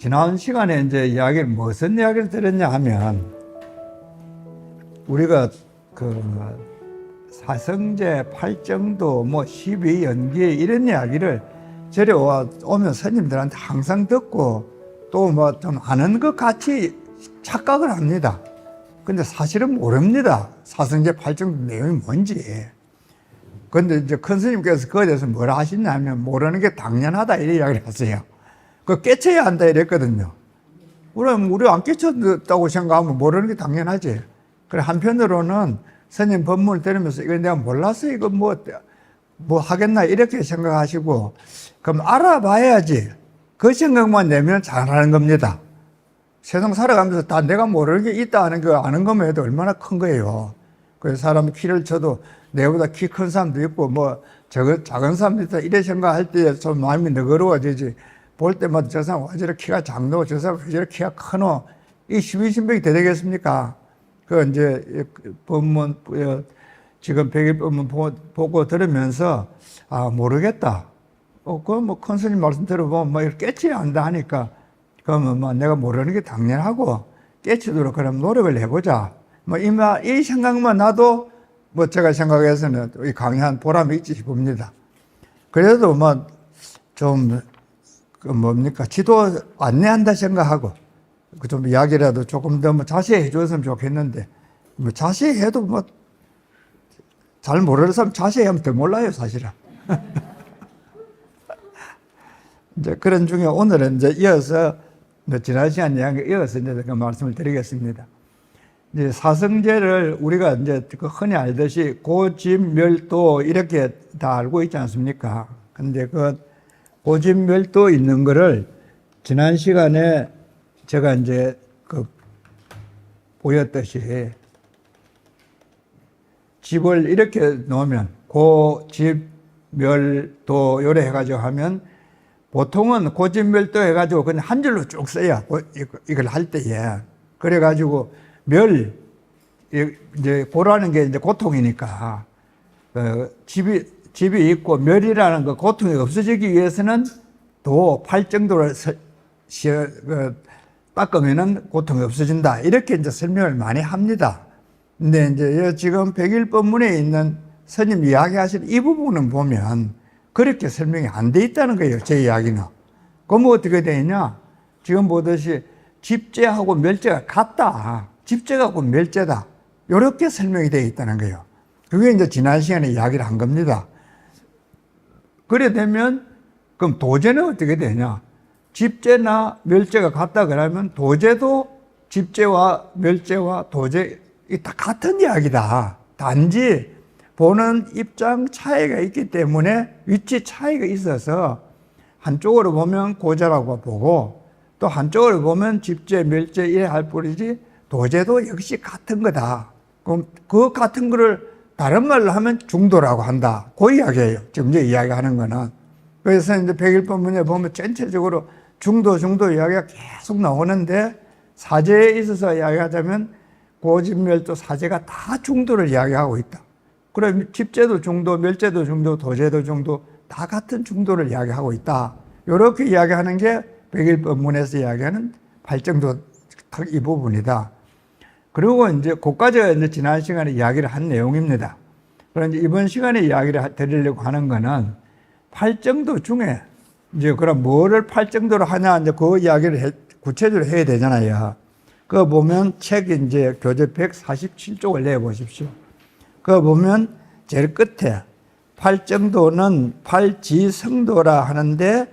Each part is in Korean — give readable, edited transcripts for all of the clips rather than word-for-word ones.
지난 시간에 이제 무슨 이야기를 들었냐 하면, 우리가 사성제, 팔정도, 12연기 이런 이야기를 저리 오면 스님들한테 항상 듣고 또 좀 아는 것 같이 착각을 합니다. 근데 사실은 모릅니다. 사성제, 팔정도 내용이 뭔지. 근데 이제 큰 스님께서 그거에 대해서 뭐라 하시냐면, 모르는 게 당연하다 이런 이야기를 하세요. 그거 깨쳐야 한다 이랬거든요. 그럼 우리 안 깨쳤다고 생각하면 모르는 게 당연하지. 그래, 한편으로는 스님 법문을 들으면서 이거 내가 몰라서 이거 뭐 하겠나 이렇게 생각하시고, 그럼 알아봐야지. 그 생각만 내면 잘하는 겁니다. 세상 살아가면서 다 내가 모르는 게 있다 하는 거 아는 것만 해도 얼마나 큰 거예요. 그래서 사람 키를 쳐도 내보다 키 큰 사람도 있고 작은 사람도 있다 이래 생각할 때 좀 마음이 너그러워지지. 볼 때마다 저 사람 왜 저렇게 키가 작노, 저 사람 왜 저렇게 키가 크노, 이 시비신백이 되겠습니까? 그 이제 법문, 지금 백일 법문 보고 들으면서, 모르겠다. 큰 스님 말씀 들어보면 이렇게 깨쳐야 한다 하니까, 그러면 내가 모르는 게 당연하고, 깨치도록 그럼 노력을 해보자. 이 생각만 나도 제가 생각해서는 이 강의한 보람이 있지 싶습니다. 그래도 지도 안내한다 생각하고, 좀 이야기라도 조금 더 자세히 해줬으면 좋겠는데, 자세히 해도 잘 모르는 사람 자세히 하면 더 몰라요, 사실은. 이제 그런 중에 오늘은 이제 이어서, 지난 시간 이야기 이어서 이제 그 말씀을 드리겠습니다. 이제 사성제를 우리가 이제 흔히 알듯이 고집멸도 이렇게 다 알고 있지 않습니까? 근데 고집멸도 있는 거를 지난 시간에 제가 이제 보였듯이 집을 이렇게 놓으면 고집멸도 요래 해가지고 하면 보통은 고집멸도 해가지고 그냥 한 줄로 쭉 써요. 이걸 할 때에. 그래가지고 이제 고라는 게 이제 고통이니까 집이 있고 멸이라는 그 고통이 없어지기 위해서는 팔정도를 닦으면은 고통이 없어진다. 이렇게 이제 설명을 많이 합니다. 근데 이제 지금 백일법문에 있는 스님 이야기하신 이 부분은 보면 그렇게 설명이 안 돼 있다는 거예요. 제 이야기는. 그럼 어떻게 되냐? 지금 보듯이 집재하고 멸재가 같다. 집재하고 멸재다. 이렇게 설명이 되어 있다는 거예요. 그게 이제 지난 시간에 이야기를 한 겁니다. 그래 되면 그럼 도제는 어떻게 되냐? 집재나 멸재가 같다 그러면 도제도 집재와 멸재와 도제 다 같은 이야기다. 단지 보는 입장 차이가 있기 때문에 위치 차이가 있어서 한쪽으로 보면 고제라고 보고 또 한쪽으로 보면 집재, 멸재 이래 할 뿐이지 도제도 역시 같은 거다. 그럼 그 같은 거를 다른 말로 하면 중도라고 한다. 그 이야기예요. 지금 이제 이야기하는 거는. 그래서 이제 백일법문에 보면 전체적으로 중도 이야기가 계속 나오는데 사제에 있어서 이야기하자면 고집멸도 사제가 다 중도를 이야기하고 있다. 그럼 집재도 중도, 멸재도 중도, 도제도 중도 다 같은 중도를 이야기하고 있다. 이렇게 이야기하는 게 백일법문에서 이야기하는 팔정도 이 부분이다. 그리고 이제 그까지가 이제 지난 시간에 이야기를 한 내용입니다. 그런데 이번 시간에 이야기를 드리려고 하는 거는 팔정도 중에 이제 그럼 뭐를 팔정도로 하냐 이제 그 이야기를 구체적으로 해야 되잖아요. 그거 보면 책 이제 교재 147쪽을 내 보십시오. 그거 보면 제일 끝에 팔정도는 팔지성도라 하는데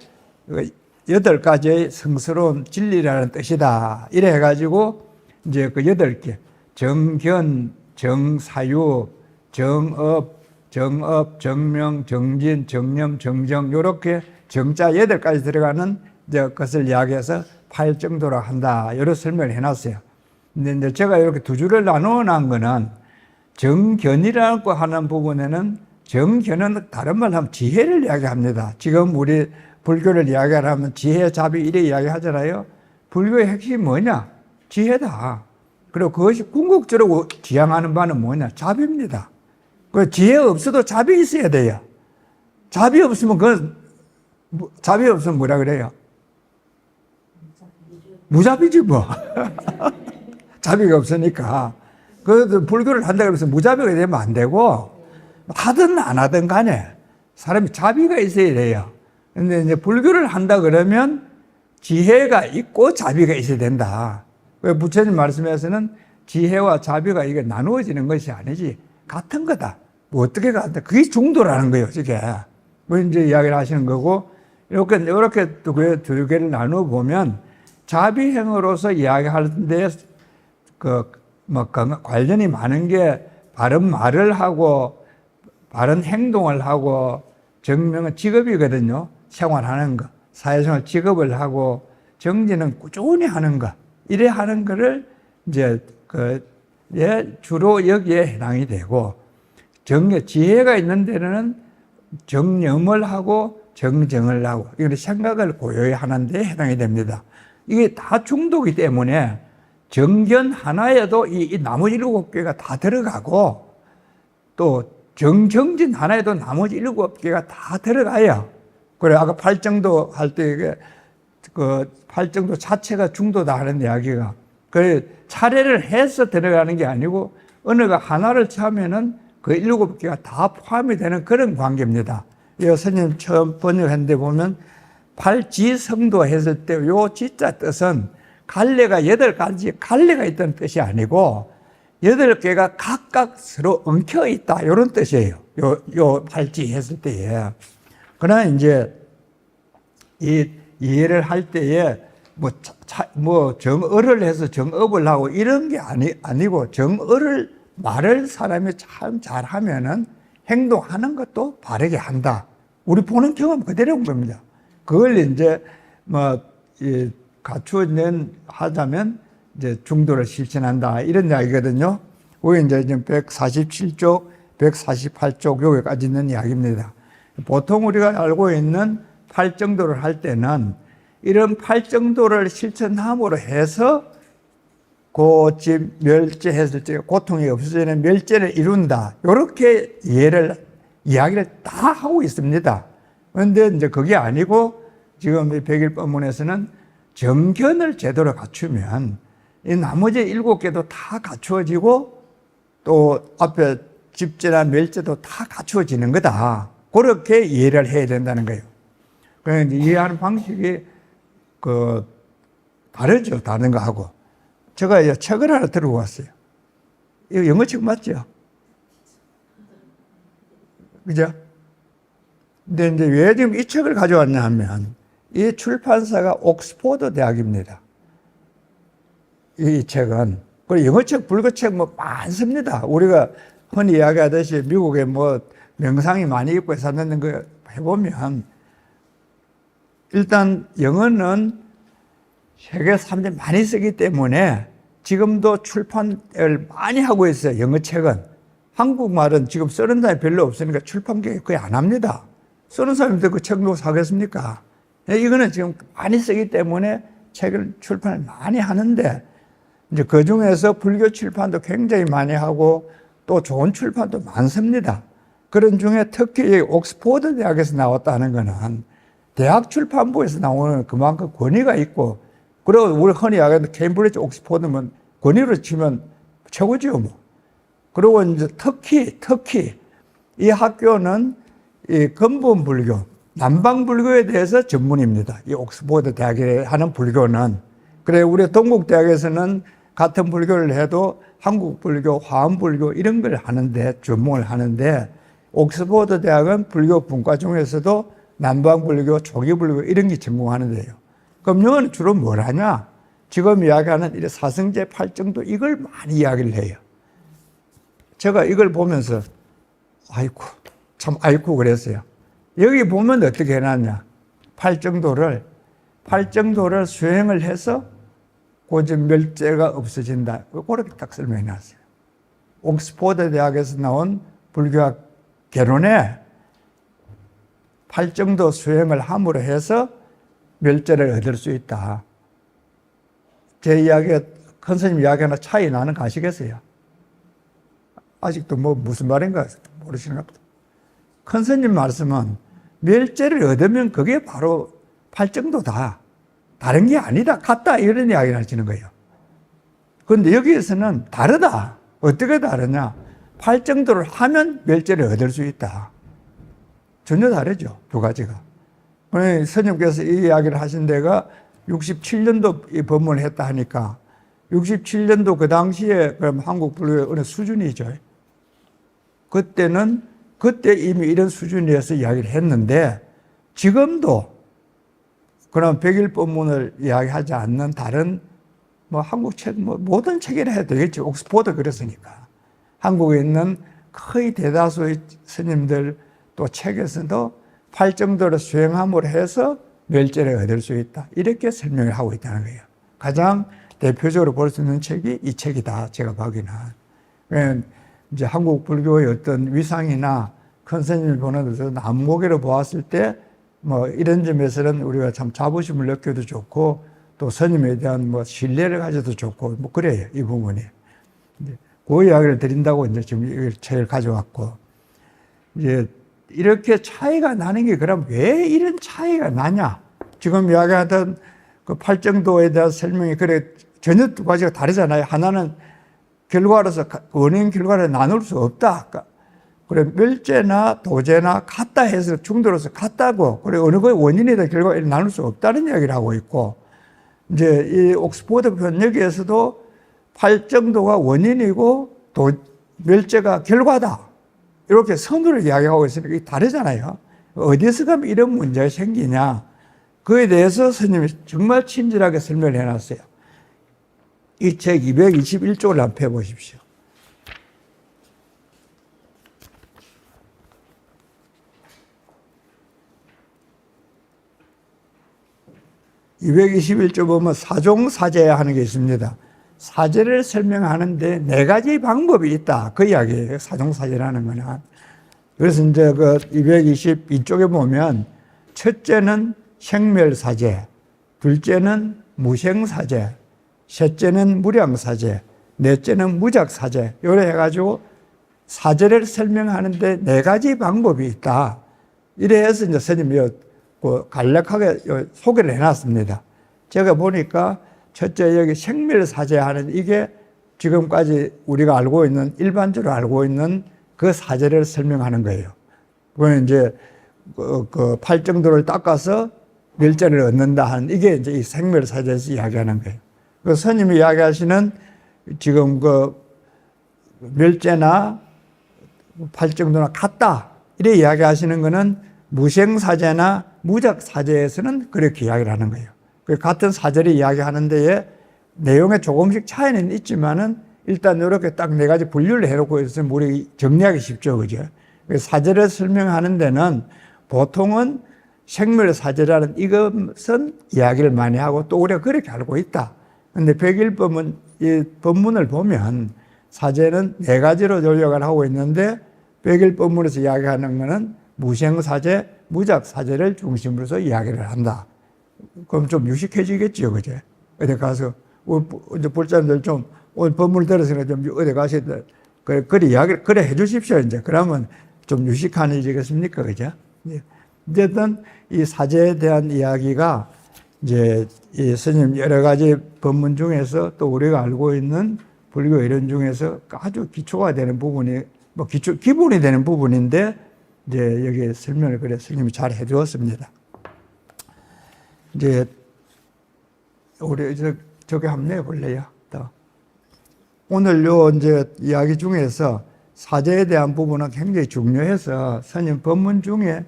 8가지의 성스러운 진리라는 뜻이다. 이래 해가지고 이제 그 8개 정견, 정사유, 정업, 정명, 정진, 정념, 정정 요렇게 정자 8가지 들어가는 이제 것을 이야기해서 팔정도라 한다. 이렇게 설명을 해놨어요. 근데 이제 제가 이렇게 두 줄을 나누어 놓은 거는 정견이라고 하는 부분에는 정견은 다른 말로 하면 지혜를 이야기합니다. 지금 우리 불교를 이야기하면 지혜, 자비 이래 이야기하잖아요. 불교의 핵심이 뭐냐? 지혜다. 그리고 그것이 궁극적으로 지향하는 바는 뭐냐? 자비입니다. 그 지혜 없어도 자비 있어야 돼요. 자비 없으면 뭐라 그래요? 무자비지 뭐. 자비가 없으니까. 그래도 불교를 한다고 해서 무자비가 되면 안 되고, 하든 안 하든 간에 사람이 자비가 있어야 돼요. 근데 이제 불교를 한다 그러면 지혜가 있고 자비가 있어야 된다. 부처님 말씀에서는 지혜와 자비가 이게 나누어지는 것이 아니지. 같은 거다. 뭐 어떻게 같다. 그게 중도라는 거예요, 이게. 뭐 이제 이야기를 하시는 거고, 이렇게 두 개를 나누어 보면 자비행으로서 이야기하는데 관련이 많은 게 바른 말을 하고 바른 행동을 하고 정명은 직업이거든요. 생활하는 거. 사회생활 직업을 하고 정진은 꾸준히 하는 거. 이래 하는 거를 이제 주로 여기에 해당이 되고 지혜가 있는 데는 정념을 하고 정정을 하고 이런 생각을 고요히 하는 데 해당이 됩니다. 이게 다 중도이기 때문에 정견 하나에도 이 나머지 7개가 다 들어가고 또 정진 하나에도 나머지 7개가 다 들어가요. 그래, 아까 팔정도 할 때 팔정도 자체가 중도다 하는 이야기가. 그래, 차례를 해서 들어가는 게 아니고 어느가 하나를 차면은 그 7개가 다 포함이 되는 그런 관계입니다. 이 선생님 처음 번역했는데 보면 팔지성도 했을 때 요 지자 뜻은 갈래가 8가지 갈래가 있다는 뜻이 아니고 8개가 각각 서로 엉켜 있다 이런 뜻이에요. 요 팔지 했을 때에. 그러나 이제 이 이해를 할 때에 정어를 해서 정업을 하고 이런 게 아니고 정어를 말을 사람이 참 잘하면은 행동하는 것도 바르게 한다. 우리 보는 경험 그대로인 겁니다. 그걸 이제 갖추어낸 하자면 이제 중도를 실천한다 이런 이야기거든요. 우리 이제 지금 147쪽, 148쪽 여기까지 있는 이야기입니다. 보통 우리가 알고 있는 팔정도를 할 때는 이런 팔정도를 실천함으로 해서 고집 멸제했을 때 고통이 없어지는 멸제를 이룬다. 이렇게 이야기를 다 하고 있습니다. 그런데 이제 그게 아니고 지금 이 백일법문에서는 정견을 제대로 갖추면 이 나머지 7개도 다 갖추어지고 또 앞에 집제나 멸제도 다 갖추어지는 거다. 그렇게 이해를 해야 된다는 거예요. 그래서 이해하는 방식이 다르죠. 다른 거 하고. 제가 책을 하나 들고 왔어요. 이거 영어책 맞죠? 그죠? 근데 이제 왜 지금 이 책을 가져왔냐 하면 이 출판사가 옥스포드 대학입니다. 이 책은. 그리고 영어책, 불교책 많습니다. 우리가 흔히 이야기하듯이 미국에 명상이 많이 있고 샀는 거 해보면 일단 영어는 세계 3대 많이 쓰기 때문에 지금도 출판을 많이 하고 있어요. 영어책은. 한국말은 지금 쓰는 사람이 별로 없으니까 출판 계획 거의 안 합니다. 쓰는 사람들 그 책 놓고 사겠습니까? 이거는 지금 많이 쓰기 때문에 책을 출판을 많이 하는데 이제 그 중에서 불교 출판도 굉장히 많이 하고 또 좋은 출판도 많습니다. 그런 중에 특히 옥스포드 대학에서 나왔다는 거는 대학 출판부에서 나오는 그만큼 권위가 있고 그리고 우리 흔히 이야기하는 케임브리지 옥스포드면 권위로 치면 최고지요 뭐. 그리고 이제 특히 이 학교는 이 근본 불교, 남방 불교에 대해서 전문입니다. 이 옥스포드 대학에 하는 불교는. 그래 우리 동국 대학에서는 같은 불교를 해도 한국 불교, 화엄 불교 이런 걸 하는데 전문을 하는데 옥스포드 대학은 불교 분과 중에서도 남방 불교, 초기 불교 이런 게 전공하는데요. 그럼 영어는 주로 뭘 하냐? 지금 이야기하는 이 사성제 팔정도 이걸 많이 이야기를 해요. 제가 이걸 보면서 아이고 그랬어요. 여기 보면 어떻게 해놨냐? 팔정도를 수행을 해서 고집 멸제가 없어진다. 그렇게 딱 설명해 놨어요. 옥스포드 대학에서 나온 불교학 개론에 팔정도 수행을 함으로 해서 멸제를 얻을 수 있다. 제 이야기가 큰 스님 이야기하나 차이 나는 거 아시겠어요? 아직도 무슨 말인가 모르시는가 보다. 큰 스님 말씀은 멸제를 얻으면 그게 바로 팔정도다. 다른 게 아니다, 같다, 이런 이야기를 하시는 거예요. 그런데 여기에서는 다르다. 어떻게 다르냐? 팔정도를 하면 멸제를 얻을 수 있다. 전혀 다르죠, 두 가지가. 스님께서 이 이야기를 하신 데가 67년도 이 법문을 했다 하니까 67년도 그 당시에 그럼 한국 불교의 어느 수준이죠. 그때 이미 이런 수준이어서 이야기를 했는데 지금도 그럼 백일 법문을 이야기하지 않는 다른 뭐 한국 책, 뭐 모든 책이라 해도 되겠죠. 옥스포드 그랬으니까. 한국에 있는 거의 대다수의 스님들 또 책에서도 팔정도를 수행함으로 해서 멸제를 얻을 수 있다. 이렇게 설명을 하고 있다는 거예요. 가장 대표적으로 볼 수 있는 책이 이 책이다. 제가 보기에는. 이제 한국 불교의 어떤 위상이나 큰 스님을 보는 데서 안목으로 보았을 때 뭐 이런 점에서는 우리가 참 자부심을 느껴도 좋고 또 스님에 대한 뭐 신뢰를 가져도 좋고 뭐 그래요. 이 부분이. 그 이야기를 드린다고 이제 지금 이 책을 가져왔고 이제 이렇게 차이가 나는 게 그럼 왜 이런 차이가 나냐? 지금 이야기하던 그 팔정도에 대한 설명이 그래 전혀 두 가지가 다르잖아요. 하나는 결과로서 원인 결과를 나눌 수 없다. 그래 멸제나 도제나 같다 해서 중도로서 같다고 그래 어느 거의 원인이다 결과를 나눌 수 없다는 이야기를 하고 있고 이제 이 옥스포드 번역에서도 팔정도가 원인이고 멸제가 결과다. 이렇게 선으로 이야기하고 있으니까 이게 다르잖아요. 어디서 가면 이런 문제가 생기냐. 그에 대해서 스님이 정말 친절하게 설명을 해놨어요. 이 책 221쪽을 한번 펴보십시오. (221쪽) 보면 사종사제 하는 게 있습니다. 사제를 설명하는데 4가지 방법이 있다. 그 이야기예요. 사종사제라는 거는. 그래서 이제 그 222쪽에 보면 첫째는 생멸사제, 둘째는 무생사제, 셋째는 무량사제, 넷째는 무작사제. 이래 해가지고 사제를 설명하는데 4가지 방법이 있다. 이래 해서 이제 스님이 간략하게 소개를 해놨습니다. 제가 보니까 첫째 여기 생멸사제 하는 이게 지금까지 우리가 알고 있는 일반적으로 알고 있는 그 사제를 설명하는 거예요. 그건 이제 그 팔정도를 닦아서 멸제를 얻는다 하는 이게 이제 이 생멸사제에서 이야기하는 거예요. 그 스님이 이야기하시는 지금 그 멸제나 팔정도나 같다 이래 이야기하시는 거는 무생사제나 무작사제에서는 그렇게 이야기를 하는 거예요. 같은 사제를 이야기하는 데에 내용에 조금씩 차이는 있지만은 일단 이렇게 딱 4가지 분류를 해놓고 있으면 우리 정리하기 쉽죠. 그죠? 사제를 설명하는 데는 보통은 생멸사제라는 이것은 이야기를 많이 하고 또 우리가 그렇게 알고 있다. 근데 백일법은 이 법문을 보면 사제는 4가지로 요약을 하고 있는데 백일법문에서 이야기하는 것은 무생사제, 무작사제를 중심으로서 이야기를 한다. 그럼 좀 유식해지겠죠, 그죠? 어디 가서, 이제 볼자님들 좀, 오늘 법문을 들었으니까 좀 어디 가서, 그래 이야기를, 그래 해 주십시오, 이제. 그러면 좀 유식한해지겠습니까, 그죠? 어쨌든 이 사제에 대한 이야기가 이제 이 스님 여러 가지 법문 중에서 또 우리가 알고 있는 불교 이론 중에서 아주 기초가 되는 부분이, 뭐 기본이 되는 부분인데, 이제 여기 설명을 그래 스님이 잘 해주었습니다. 이제 우리 저기 한번 내볼래요. 또 오늘 요 이제 이야기 중에서 사제에 대한 부분은 굉장히 중요해서 스님 법문 중에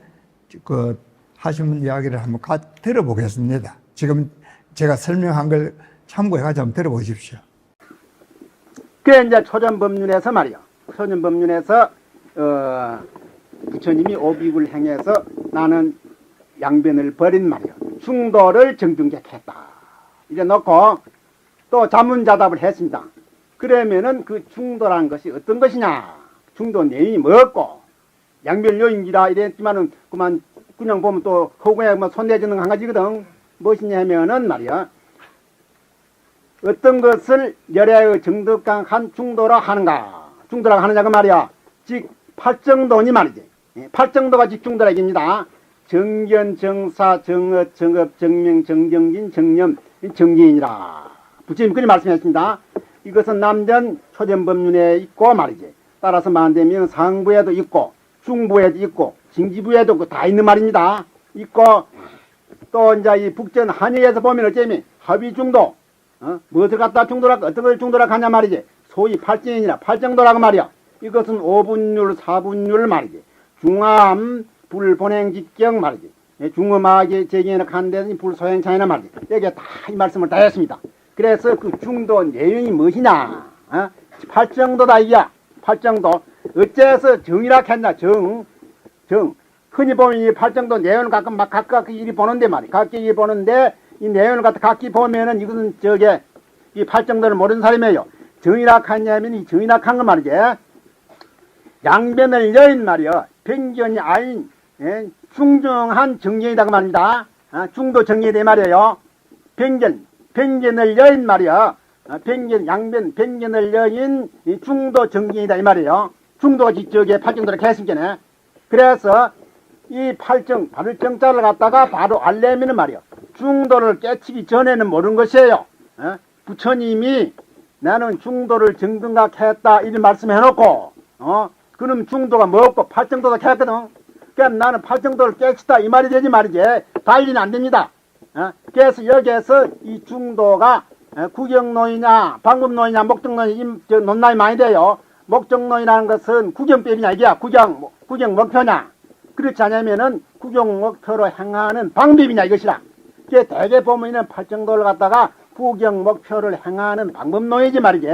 그 하신 이야기를 한번 들어보겠습니다. 지금 제가 설명한 걸 참고해가지고 한번 들어보십시오. 그 이제 초전법륜에서 말이요. 초전법륜에서 부처님이 오비굴 행해서 나는 양변을 버린 말이요. 중도를 정중객했다. 이래 놓고 또 자문자답을 했습니다. 그러면은 그 중도라는 것이 어떤 것이냐? 중도 내용이 뭐였고 양변요인이라 이랬지만은 그만 그냥 보면 또 허구에 뭐 손대지는 한 가지거든. 무엇이냐면은 말이야. 어떤 것을 열애의 정덕강한 중도라 하는가? 중도라고 하느냐고 말이야. 즉 팔정도니 말이지. 팔정도가 즉 중도라 얘기입니다. 정견, 정사, 정어, 정업, 정명, 정정진, 정념, 정기인이라. 부처님 그리 말씀하셨습니다. 이것은 남전 초전법륜에 있고 말이지. 따라서 만되면 상부에도 있고 중부에도 있고 징지부에도 있고 다 있는 말입니다. 있고 또 이제 이 북전 한의에서 보면 어쩌면 합의중도 무엇을 갖다 중도라 어떤 걸 중도라 하냐 말이지. 소위 팔정이나 팔정도라고 말이야. 이것은 오분율 사분율 말이지. 중암 불본행직경 말이지. 중음하게 제기해서 간데는 불소행차이나 말이지. 여기에 다 이 말씀을 다 했습니다. 그래서 그 중도 내용이 무엇이냐? 팔정도다 이야. 팔정도. 어째서 정이라 했나? 정. 흔히 보면 이 팔정도 내용을 가끔 막 각각 이리 보는데 말이야. 각기 이리 보는데 이 내용을 갖다 각기 보면은 이것은 저게 이 팔정도를 모르는 사람이에요. 정이라 했냐면 이 정이라 한거 말이지. 양변을 여인 말이야. 변견이 아닌 중정한 정견이라고 말입니다. 중도 정견이 말이에요. 변견을 여인 말이야. 양변, 변견을 여인 중도 정견이다 이 말이에요. 중도가 저게 팔정도를 했으니까. 그래서 이 발정자를 갖다가 바로 알려면 말이야. 중도를 깨치기 전에는 모르는 것이에요. 부처님이 나는 중도를 정등각했다 이런 말씀해놓고 그럼 중도가 뭐고 팔정도도 했거든. 그럼 나는 팔정도를 깨치다 이 말이 되지 말이지. 달리는 안 됩니다. 그래서 여기에서 이 중도가 구경노이냐 방법노이냐 목적노이냐 논란이 많이 돼요. 목적노이라는 것은 구경법이냐 이게 구경 목표냐. 그렇지 않으면은 구경 목표로 행하는 방법이냐 이것이라. 그게 대개 보면은 팔정도를 갖다가 구경 목표를 행하는 방법노이지 말이지.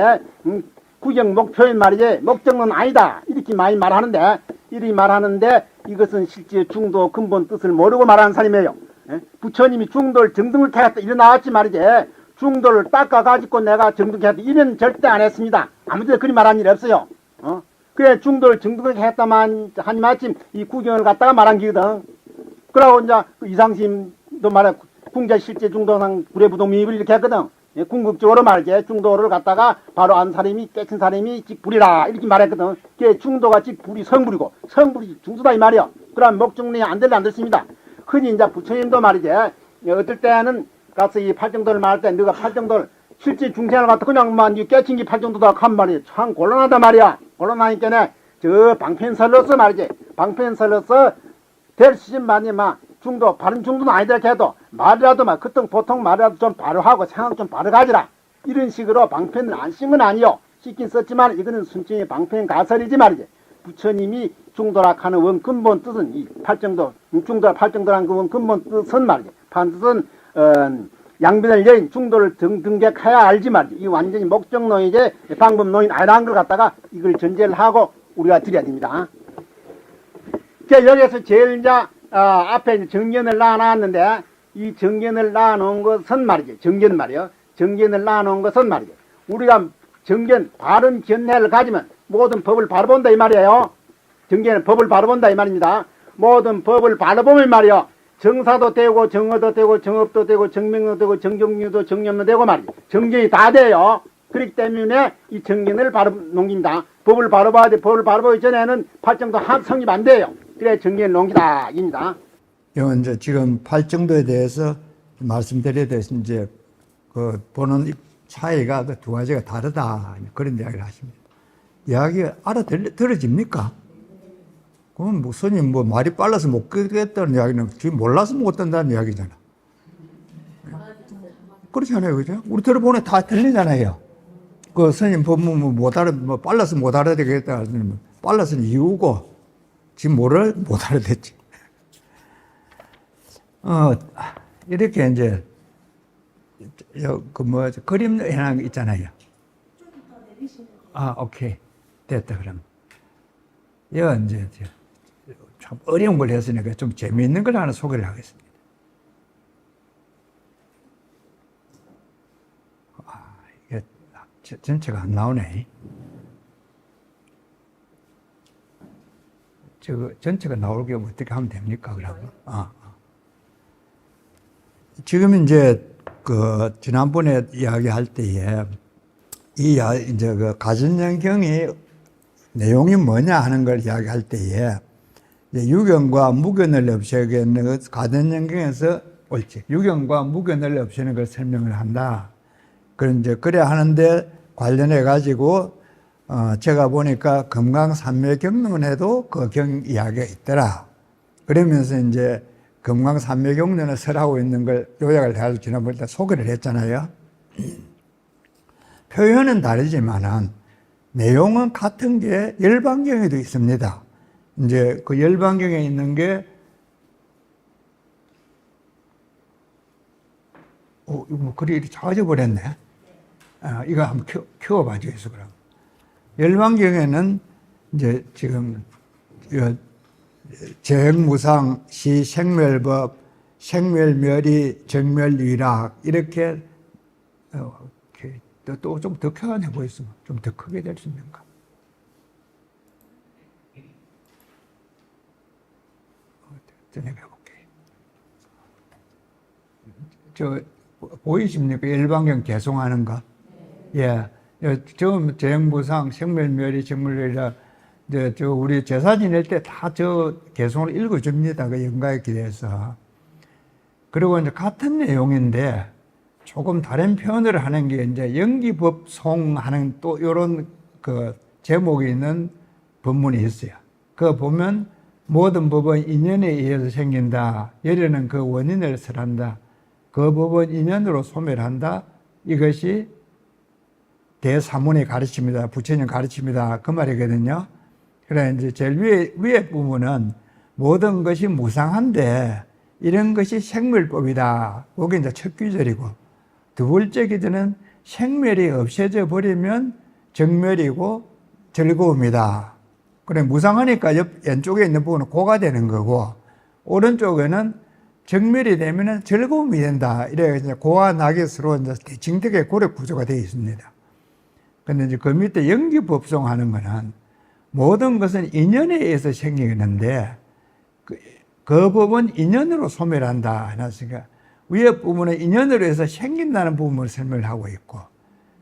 구경 목표인 말이지 목적은 아니다 이렇게 많이 말하는데 이것은 실제 중도 근본 뜻을 모르고 말하는 사람이에요. 부처님이 중도를 정등을 캐했다 이래 나왔지 말이지. 중도를 닦아가지고 내가 정등했다 이런 절대 안 했습니다. 아무데나 그리 말한 일 없어요. 그래 중도를 정등을 했다만 하니 마침 이 구경을 갖다가 말한 기거든. 그러고 이제 그 이상심도 말해 궁자 실제 중도상 불의부동미입을 이렇게 했거든. 궁극적으로 말이지 중도를 갖다가 바로 안 사람이 깨친 사람이 직불이라 이렇게 말했거든. 그게 중도가 직불이 성불이고 성불이 중도다 이 말이야. 그럼 목적론이 안 됐습니다. 흔히 이제 부처님도 말이지 어떨 때는 가서 이 팔정도를 말할 때 너가 팔정도를 실제 중생을 갖다 그냥만 깨친 게 팔정도다 한 말이야. 참 곤란하다 말이야. 곤란하니까네 저 방편설로서 말이지 방편설로서 될 수준만이 막 중도 바른 중도는 아니더라 해도 말이라도 막 그때 보통 말이라도 좀 바로 하고 생각 좀 바로 가지라 이런 식으로 방편을 안 쓴 건 아니요. 씻긴 썼지만 이거는 순전히 방편 가설이지 말이지. 부처님이 중도라 하는 원 근본 뜻은 이 팔정도 중도라 팔정도라는 그 원 근본 뜻은 말이지. 반뜻은 양변을 여인 중도를 등객해야 알지 말이지. 이 완전히 목적노이제 방법노인 아니라는 걸 갖다가 이걸 전제를 하고 우리가 드려야 됩니다. 여기에서 제일 이제 앞에 정견을 낳아놨는데 이 정견을 낳아놓은 것은 말이지. 정견 말이요. 정견을 낳아놓은 것은 말이지. 우리가 정견 바른 견해를 가지면 모든 법을 바로 본다 이 말이에요. 정견은 법을 바로 본다 이 말입니다. 모든 법을 바로 보면 말이요. 정사도 되고 정어도 되고 정업도 되고 정명도 되고 정정유도 정념도 되고 말이죠. 정견이 다 돼요. 그렇기 때문에 이 정견을 바로 넘깁니다. 법을 바로 봐야 돼. 법을 바로 보기 전에는 팔정도 성립 안 돼요. 그래 정견을 넘기다 입니다. 이건 이제 지금 팔정도에 대해서 말씀드려야 돼서 이제 그 보는 차이가 그 두 가지가 다르다 그런 이야기를 하십니다. 이야기가 들어집니까? 그럼 뭐 스님 뭐 말이 빨라서 못 끄겠다는 이야기는 지금 몰라서 못 듣는다는 이야기잖아. 그렇지 않아요, 그죠? 우리 들어보니 다 들리잖아요. 그 스님 법문 뭐 빨라서 못 알아듣겠다 하면 빨라서는 이유고 지금 못 알아듣지. 이렇게 이제 그림 해놓은 거 있잖아요. 오케이 됐다 그럼. 이거 이제 참 어려운 걸 했으니까 좀 재미있는 걸 하나 소개를 하겠습니다. 이게 전체가 안 나오네. 저거 전체가 나오게 어떻게 하면 됩니까? 그러면? 지금 이제 지난번에 이야기할 때에 이제 그 가전연경이 내용이 뭐냐 하는 걸 이야기할 때에 이제 유견과 무견을 없애는 것, 가전연경에서 옳지. 유견과 무견을 없애는 걸 설명을 한다. 그런 이제 그래 하는데 관련해 가지고 제가 보니까 금강산맥경론에도 그 경 이야기가 있더라. 그러면서 이제 금강산맥경론을 설하고 있는 걸 요약을 해가지고 지난번에 소개를 했잖아요. 표현은 다르지만은 내용은 같은 게 열반경에도 있습니다. 이제 그 열반경에 있는 게 이거 뭐 글이 이렇게 작아져 버렸네. 이거 한번 키워봐 주겠어, 그럼. 열반경에는 이제 지금 재행무상, 시생멸법, 생멸멸의, 정멸위락 이렇게 또 좀 더 켜내 보였으면 좀 더 크게 될 수 있는가? 내가 해볼게. 저 보이십니까? 열반경 개송하는 거. 예. 처음 재행무상, 생멸멸의, 정멸위락 저 우리 제사 지낼 때 다 저 개송을 읽어줍니다. 그 영가에 기대해서. 그리고 이제 같은 내용인데 조금 다른 표현을 하는 게 이제 영기법송하는 또 이런 그 제목이 있는 법문이 있어요. 그거 보면 모든 법은 인연에 의해서 생긴다. 열에는 그 원인을 설한다. 그 법은 인연으로 소멸한다. 이것이 대사문의 가르침이다. 부처님 가르침이다. 그 말이거든요. 그래 이제 제일 위에 부분은 모든 것이 무상한데 이런 것이 생멸법이다. 그게 이제 첫 귀절이고. 두 번째 기준은 생멸이 없어져 버리면 정멸이고 즐거움이다. 그래 무상하니까 왼쪽에 있는 부분은 고가 되는 거고 오른쪽에는 정멸이 되면 즐거움이 된다. 이래 이제 고와 낙이 서로 이제 대칭되게 고력 구조가 되어 있습니다. 근데 이제 그 밑에 영기법송하는 거는 모든 것은 인연에 의해서 생기는데 그 법은 인연으로 소멸한다. 그러니까 위에 부분은 인연으로 해서 생긴다는 부분을 설명하고 있고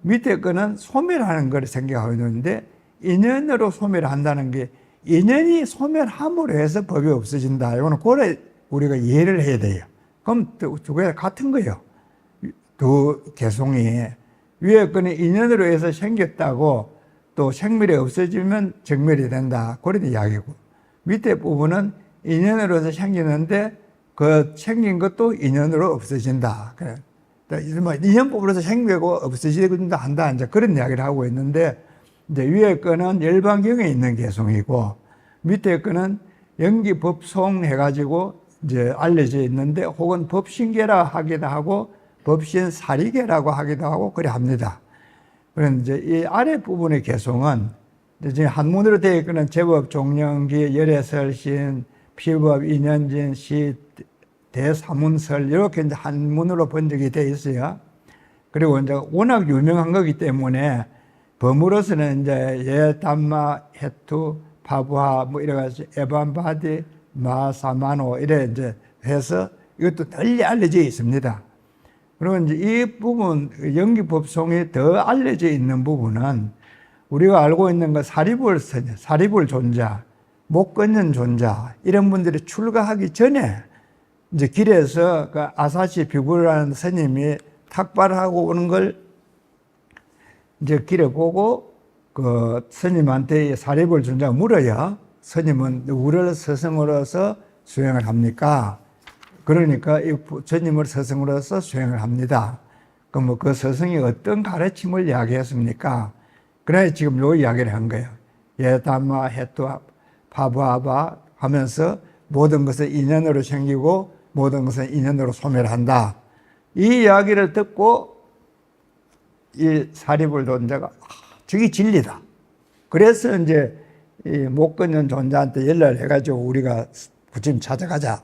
밑에 거는 소멸하는 걸 생각하고 있는데 인연으로 소멸한다는 게 인연이 소멸함으로 해서 법이 없어진다. 이거는 그래 우리가 이해를 해야 돼요. 그럼 두 개가 같은 거예요. 두 개송이 위에 거는 인연으로 해서 생겼다고 또 생멸이 없어지면 정멸이 된다. 그런 이야기고 밑에 부분은 인연으로 해서 생기는데 그 생긴 것도 인연으로 없어진다. 그래. 인연법으로서 생기고 없어진다 한다. 이제 그런 이야기를 하고 있는데 이제 위에 거는 열반경에 있는 개송이고 밑에 거는 영기법송 해가지고 이제 알려져 있는데 혹은 법신계라 하기도 하고 법신사리계라고 하기도 하고 그래 합니다. 그런데 이제 이 아래 부분의 개송은 이제 한문으로 되어 있는 제법, 종령기, 열애설신, 피법, 인연진, 시, 대사문설 이렇게 이제 한문으로 번역이 되어 있어요. 그리고 이제 워낙 유명한 거기 때문에 범으로서는 이제 예담마, 해투, 파부하 뭐 이래가지고 에반바디, 마사마노 이래 이제 해서 이것도 널리 알려져 있습니다. 그리고 이제 이 부분 영기법송이 더 알려져 있는 부분은 우리가 알고 있는 거 사리불 존자, 목건년 존자 이런 분들이 출가하기 전에 이제 길에서 그 아사시 비구라는 스님이 탁발하고 오는 걸 이제 길에 보고 그 스님한테 사리불 존자가 물어요. 스님은 누구를 스승으로서 수행을 합니까? 그러니까 이 스님을 스승으로서 수행을 합니다. 그럼 뭐 그 스승이 어떤 가르침을 이야기했습니까? 그래 지금 요 이야기를 한 거예요. 예담마 해투 파부아바 하면서 모든 것은 인연으로 생기고 모든 것은 인연으로 소멸한다. 이 이야기를 듣고 이 사리불 존자가 저게 진리다. 그래서 이제 이 못 끊는 존자한테 연락을 해가지고 우리가 부처님 찾아가자.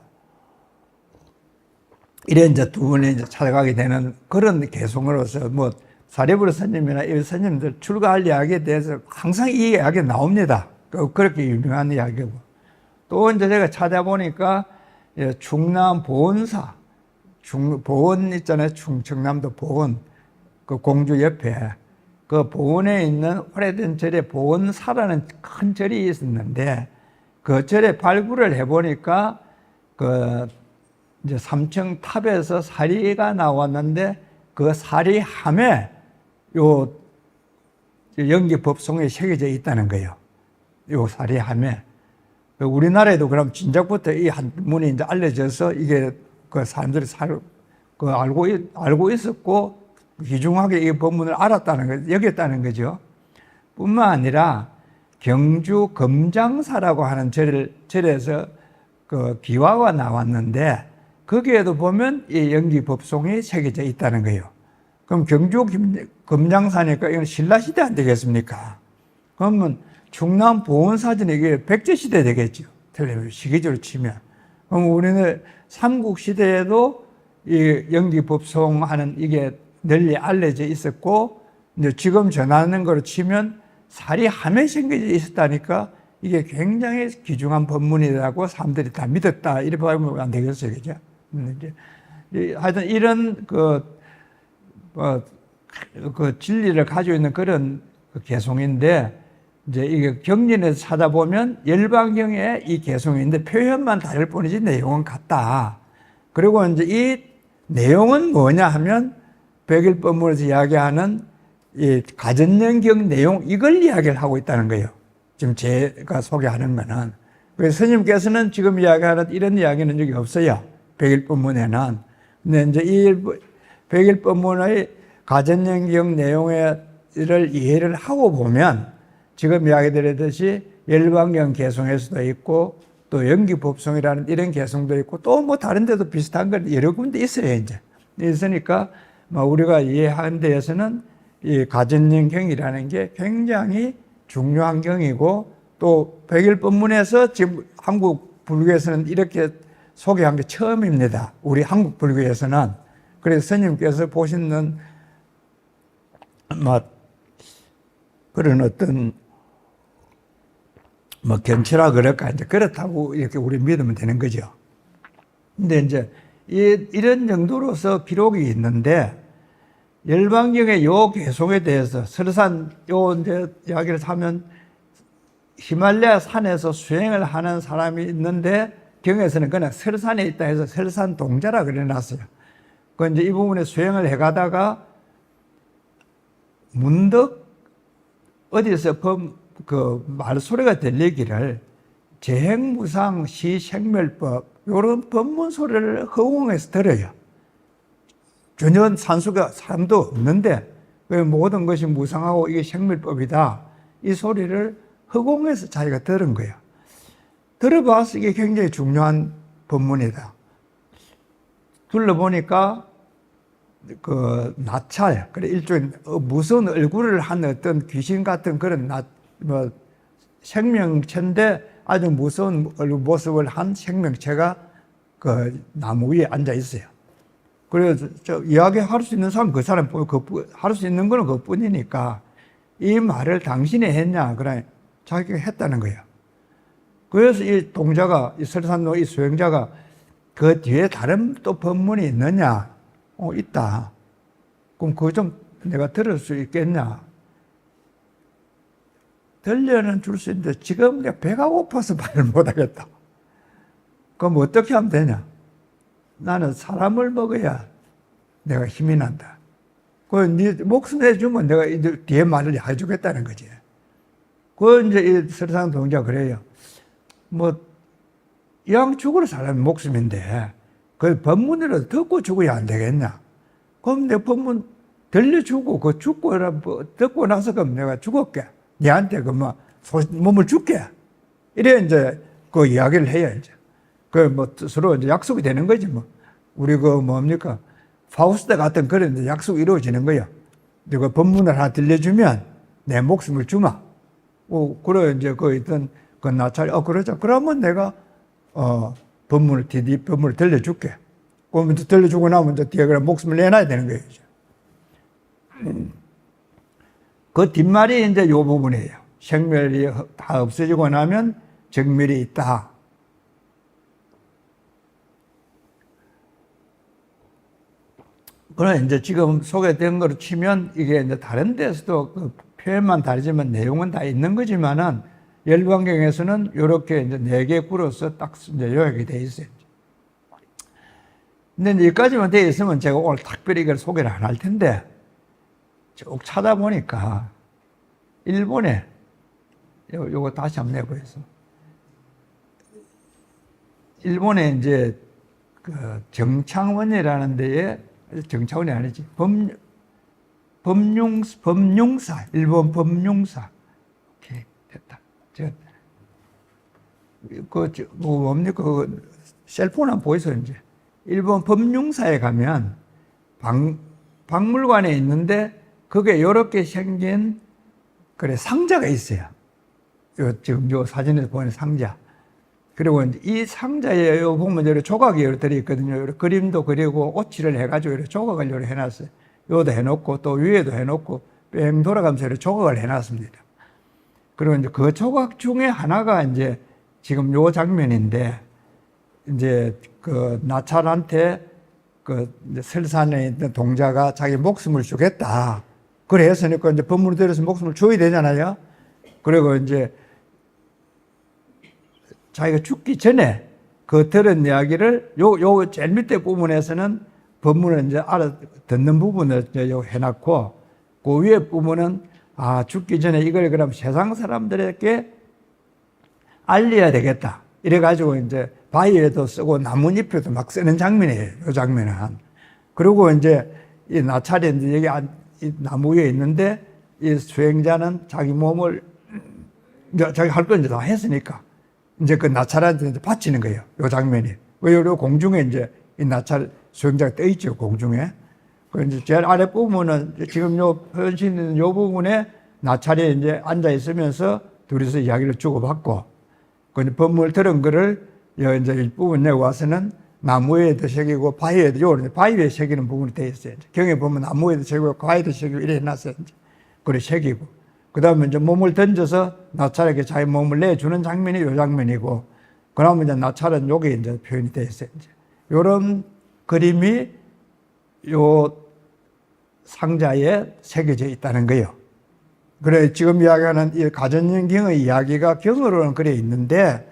이래 이제 두 분이 이제 찾아가게 되는 그런 개송으로서 뭐 사리불 스님이나 이 스님들 출가할 이야기에 대해서 항상 이 이야기 나옵니다. 그렇게 유명한 이야기고. 또 이제 제가 찾아보니까 충남 보은사, 보은 있잖아요. 충청남도 보은, 그 공주 옆에 그 보은에 있는 오래된 절에 보은사라는 큰 절이 있었는데 그 절에 발굴을 해보니까 그 이제 3층 탑에서 사리가 나왔는데 그 사리함에 요 연기법송에 새겨져 있다는 거예요. 요 사리함에. 우리나라에도 그럼 진작부터 이 한문이 이제 알려져서 이게 그 사람들이 알고 있었고 귀중하게 이 법문을 알았다는 거, 여겼다는 거죠. 뿐만 아니라 경주 금장사라고 하는 절에서 그 기와가 나왔는데 거기에도 보면 이 연기법송이 새겨져 있다는 거예요. 그럼 경주 금장사니까 이건 신라시대 안 되겠습니까? 그러면 충남 보훈사전이 이게 백제시대 되겠죠. 시기적으로 치면. 그럼 우리는 삼국시대에도 이 연기법송하는 이게 널리 알려져 있었고, 이제 지금 전하는 거로 치면 사리함에 생겨져 있었다니까 이게 굉장히 귀중한 법문이라고 사람들이 다 믿었다. 이렇게 보면 안 되겠어요. 그죠? 하여튼 이런 그 진리를 가지고 있는 그런 개송인데, 이제 이게 경전에서 찾아보면 열반경에 이 개송인데 표현만 다를 뿐이지 내용은 같다. 그리고 이제 이 내용은 뭐냐 하면 백일법문에서 이야기하는 이 가전연경 내용 이걸 이야기를 하고 있다는 거예요. 지금 제가 소개하는 거는. 그래서 스님께서는 지금 이야기하는 이런 이야기는 적이 없어요. 백일법문에는. 근데 이제 이 백일법문의 가전연경 내용을 이해를 하고 보면 지금 이야기 드렸듯이 열반경 개송에서도 있고 또 연기법송이라는 이런 개송도 있고 또 뭐 다른 데도 비슷한 건 여러 군데 있어요. 이제 있으니까 우리가 이해하는 데에서는 이 가전연경이라는 게 굉장히 중요한 경이고 또 백일법문에서 지금 한국 불교에서는 이렇게 소개한 게 처음입니다. 우리 한국 불교에서는. 그래서 스님께서 보시는 그런 어떤 견치라 그럴까 이제 그렇다고 이렇게 우리 믿으면 되는 거죠. 근데 이제 이런 정도로서 기록이 있는데 열반경의 요 개송에 대해서 설산 요 이제 이야기를 하면 히말라야 산에서 수행을 하는 사람이 있는데 경에서는 그냥 설산에 있다 해서 설산 동자라 그래놨어요. 그 이제 이 부분에 수행을 해가다가 문득 어디서 그 말소리가 들리기를 재행무상 시생멸법 이런 법문 소리를 허공에서 들어요. 전혀 산수가 사람도 없는데 모든 것이 무상하고 이게 생멸법이다. 이 소리를 허공에서 자기가 들은 거예요. 들어봐서 이게 굉장히 중요한 법문이다. 둘러보니까 그 나찰, 그래 일종의 무서운 얼굴을 한 어떤 귀신 같은 그런 생명체인데 아주 무서운 모습을 한 생명체가 그 나무 위에 앉아 있어요. 그래서 이야기할 수 있는 사람 그 사람 할 수 있는 거는 그뿐이니까 이 말을 당신이 했냐 그래 자기가 했다는 거예요. 그래서 이 동자가 이 설산노 이 수행자가 그 뒤에 다른 또 법문이 있느냐? 있다. 그럼 그거 좀 내가 들을 수 있겠냐? 들려는 줄 수 있는데 지금 내가 배가 고파서 말을 못하겠다. 그럼 어떻게 하면 되냐? 나는 사람을 먹어야 내가 힘이 난다. 네 목숨 내주면 내가 이제 뒤에 말을 해주겠다는 거지. 그 이제 이 설산 동자가 그래요. 이왕 죽을 사람이 목숨인데 그 법문이라도 듣고 죽어야 안 되겠냐? 그럼 내 법문 들려주고 그 듣고 나서 그럼 내가 죽을게. 니한테 몸을 줄게. 이래 이제 그 이야기를 해야 이제. 서로 이제 약속이 되는 거지 우리 뭡니까? 파우스트 같은 그런 이제 약속이 이루어지는 거야. 내가 법문을 하나 들려주면 내 목숨을 주마. 그래 이제 있던 그 나찰이 그러자. 그러면 내가 법문을 들려줄게. 그러면 들려주고 나면 이제 뒤에 그냥 목숨을 내놔야 되는 거예요. 그 뒷말이 이제 요 부분이에요. 생멸이 다 없어지고 나면 정멸이 있다. 그러나 이제 지금 소개된 거로 치면 이게 이제 다른 데서도 그 표현만 다르지만 내용은 다 있는 거지만은 열반경에서는 이렇게 이제 4개 굴어서 딱 이제 요약이 돼 있어요. 근데 이제 여기까지만 돼 있으면 제가 오늘 특별히 이걸 소개를 안 할 텐데, 쭉 찾아보니까, 일본에, 요거 다시 한번 내보겠습니다. 일본에 이제, 그, 정창원이라는 데에, 정창원이 아니지, 법융사, 일본 법융사. 오케이, 됐다. 뭡니까? 그 셀폰 한번 보이세요, 이제. 일본 법융사에 가면 박물관에 있는데 그게 이렇게 생긴 그래 상자가 있어요. 지금 요 사진에서 보이는 상자. 그리고 이제 이 상자에 요 보면 이렇게 조각이 이렇게 들어있거든요. 이렇게 그림도 그리고 오치를 해가지고 이렇게 조각을 이렇게 해놨어요. 요도 해놓고 또 위에도 해놓고 뺑 돌아가면서 이렇게 조각을 해놨습니다. 그리고 이제 그 조각 중에 하나가 이제 지금 요 장면인데 이제 그 나찰한테 그 설산에 있는 동자가 자기 목숨을 주겠다. 그래 했으니까 이제 법문을 들여서 목숨을 줘야 되잖아요. 그리고 이제 자기가 죽기 전에 그 들은 이야기를 요 제일 밑에 부분에서는 법문을 이제 듣는 부분을 이제 해놨고 그 위에 부분은 죽기 전에 이걸 그럼 세상 사람들에게 알려야 되겠다. 이래가지고 이제 바위에도 쓰고 나뭇잎에도 막 쓰는 장면이에요. 이 장면은. 그리고 이제 이 나찰이 이제 여기 이 나무 위에 있는데 이 수행자는 자기 몸을 이제 자기 할 건 이제 다 했으니까 이제 그 나찰한테 이제 바치는 거예요. 이 장면이. 왜 요 공중에 이제 이 나찰 수행자가 떠 있죠. 공중에. 그 이제 제일 아래 부분은 지금 요 표현시 있는 요 부분에 나찰이 이제 앉아 있으면서 둘이서 이야기를 주고받고 그 법문을 들은 거를 이제 일부분 내고 와서는 나무에도 새기고 바위에도 요 바위에 새기는 부분이 돼 있어요. 경에 보면 나무에도 새기고 바위에도 새기고 이래 해놨어요. 그래 새기고 그 다음에 이제 몸을 던져서 나찰에게 자기 몸을 내주는 장면이 요 장면이고 그러면 이제 나찰은 요게 이제 표현이 돼 있어요. 요런 그림이 요 상자에 새겨져 있다는 거예요. 그래 지금 이야기하는 이 가전연경의 이야기가 경으로는 그래 있는데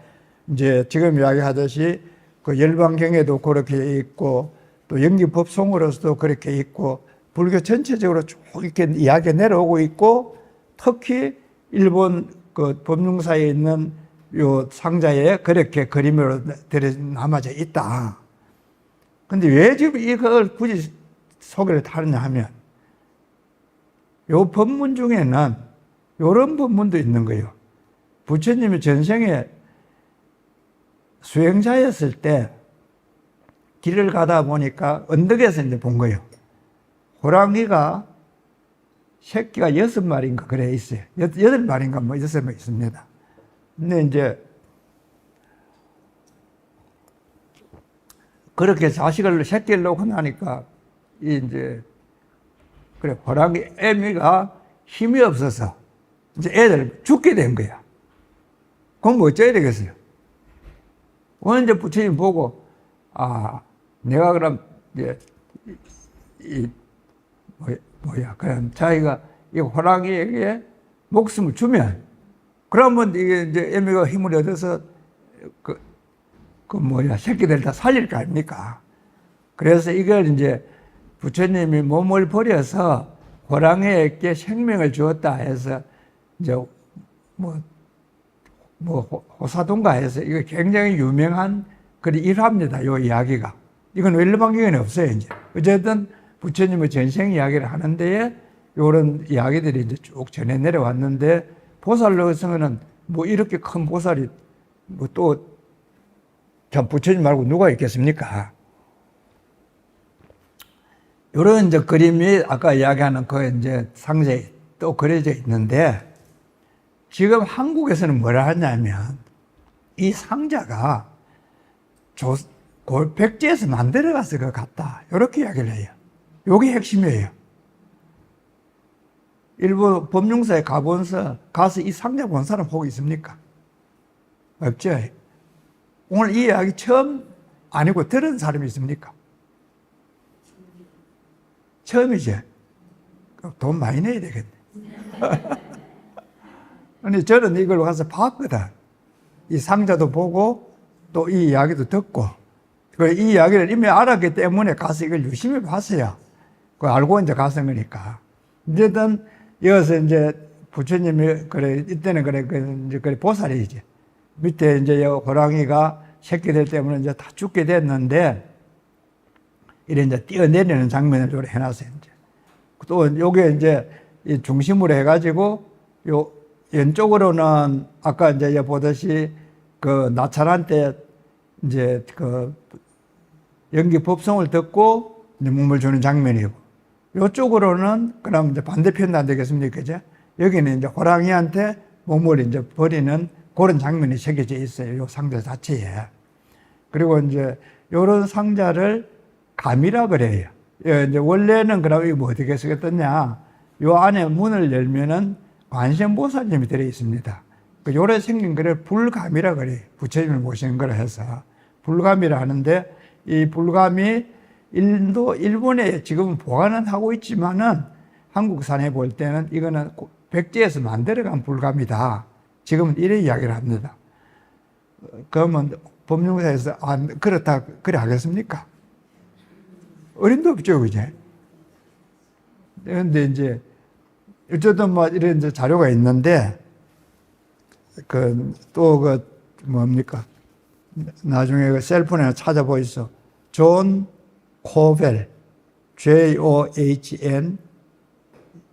이제 지금 이야기하듯이 그 열반경에도 그렇게 있고 또 영기법송으로서도 그렇게 있고 불교 전체적으로 쭉 이렇게 이야기가 내려오고 있고 특히 일본 그 법융사에 있는 요 상자에 그렇게 그림으로 남아져 있다. 근데 왜 지금 이걸 굳이 소개를 하느냐 하면 요 법문 중에는 요런 법문도 있는 거예요. 부처님이 전생에 수행자였을 때 길을 가다 보니까 언덕에서 이제 본 거예요. 호랑이가 새끼가 6마리인가 그래 있어요. 8마리인가 뭐 6마리 있습니다. 근데 이제 그렇게 자식을 새끼를 놓고 나니까 이제 그래 호랑이 애미가 힘이 없어서 이제 애들 죽게 된 거야. 그럼 뭐 어쩌야 되겠어요? 언제 부처님 보고 내가 그럼 이제 그럼 자기가 이 호랑이에게 목숨을 주면 그러면 이게 이제 애미가 힘을 얻어서 새끼들 다 살릴 거 아닙니까? 그래서 이걸 이제 부처님이 몸을 버려서 호랑이에게 생명을 주었다 해서 이제 호사동가 해서 이거 굉장히 유명한 그런 일화입니다. 요 이야기가. 이건 웰르반경에는 없어요, 이제. 어쨌든 부처님의 전생 이야기를 하는데 요런 이야기들이 이제 쭉 전해 내려왔는데 보살로서는 뭐 이렇게 큰 보살이 참 부처님 말고 누가 있겠습니까? 요런 이제 그림이 아까 이야기하는 그 이제 상자에 또 그려져 있는데 지금 한국에서는 뭐라 하냐면 이 상자가 백제에서 만들어가서 그 같다. 이렇게 이야기를 해요. 요게 핵심이에요. 일본 법융사에 가서 이 상자 본 사람 혹 있습니까? 없죠. 오늘 이 이야기 처음 아니고 들은 사람이 있습니까? 처음이죠. 돈 많이 내야 되겠네. 아니, 저는 이걸 가서 봤거든. 이 상자도 보고 또 이 이야기도 듣고. 이 이야기를 이미 알았기 때문에 가서 이걸 유심히 봤어요. 알고 이제 가서 거니까. 어쨌든, 여기서 이제 부처님이, 그래, 이때는 그래, 보살이지. 밑에 이제 호랑이가 새끼들 때문에 이제 다 죽게 됐는데, 이래 이제 뛰어내리는 장면을 좀 해놨어요, 이제. 또 요게 이제 이 중심으로 해가지고, 요 왼쪽으로는 아까 이제 보듯이 그 나찰한 때 이제 그 연기 법성을 듣고 이제 몸을 주는 장면이고, 요쪽으로는 그럼 이제 반대편도 안 되겠습니까? 그죠? 여기는 이제 호랑이한테 몸을 이제 버리는 그런 장면이 새겨져 있어요. 요 상자 자체에. 그리고 이제 요런 상자를 감이라 그래요. 이제 원래는 그럼 이거 뭐 어떻게 쓰겠느냐? 요 안에 문을 열면은 관세음보살님이 들어 있습니다. 요래 생긴 거를 불감이라 그래요. 부처님을 모시는 거라 해서. 불감이라 하는데, 이 불감이 일본에 지금 보관은 하고 있지만은 한국산에 볼 때는 이거는 백제에서 만들어간 불감이다. 지금은 이래 이야기를 합니다. 그러면 법률사에서 그렇다, 그래 하겠습니까? 어림도 없죠, 그제? 그런데 이제, 어쨌든 뭐 이런 이제 자료가 있는데, 뭡니까? 나중에 그 셀폰에 찾아보이소. 존 코벨, JOHN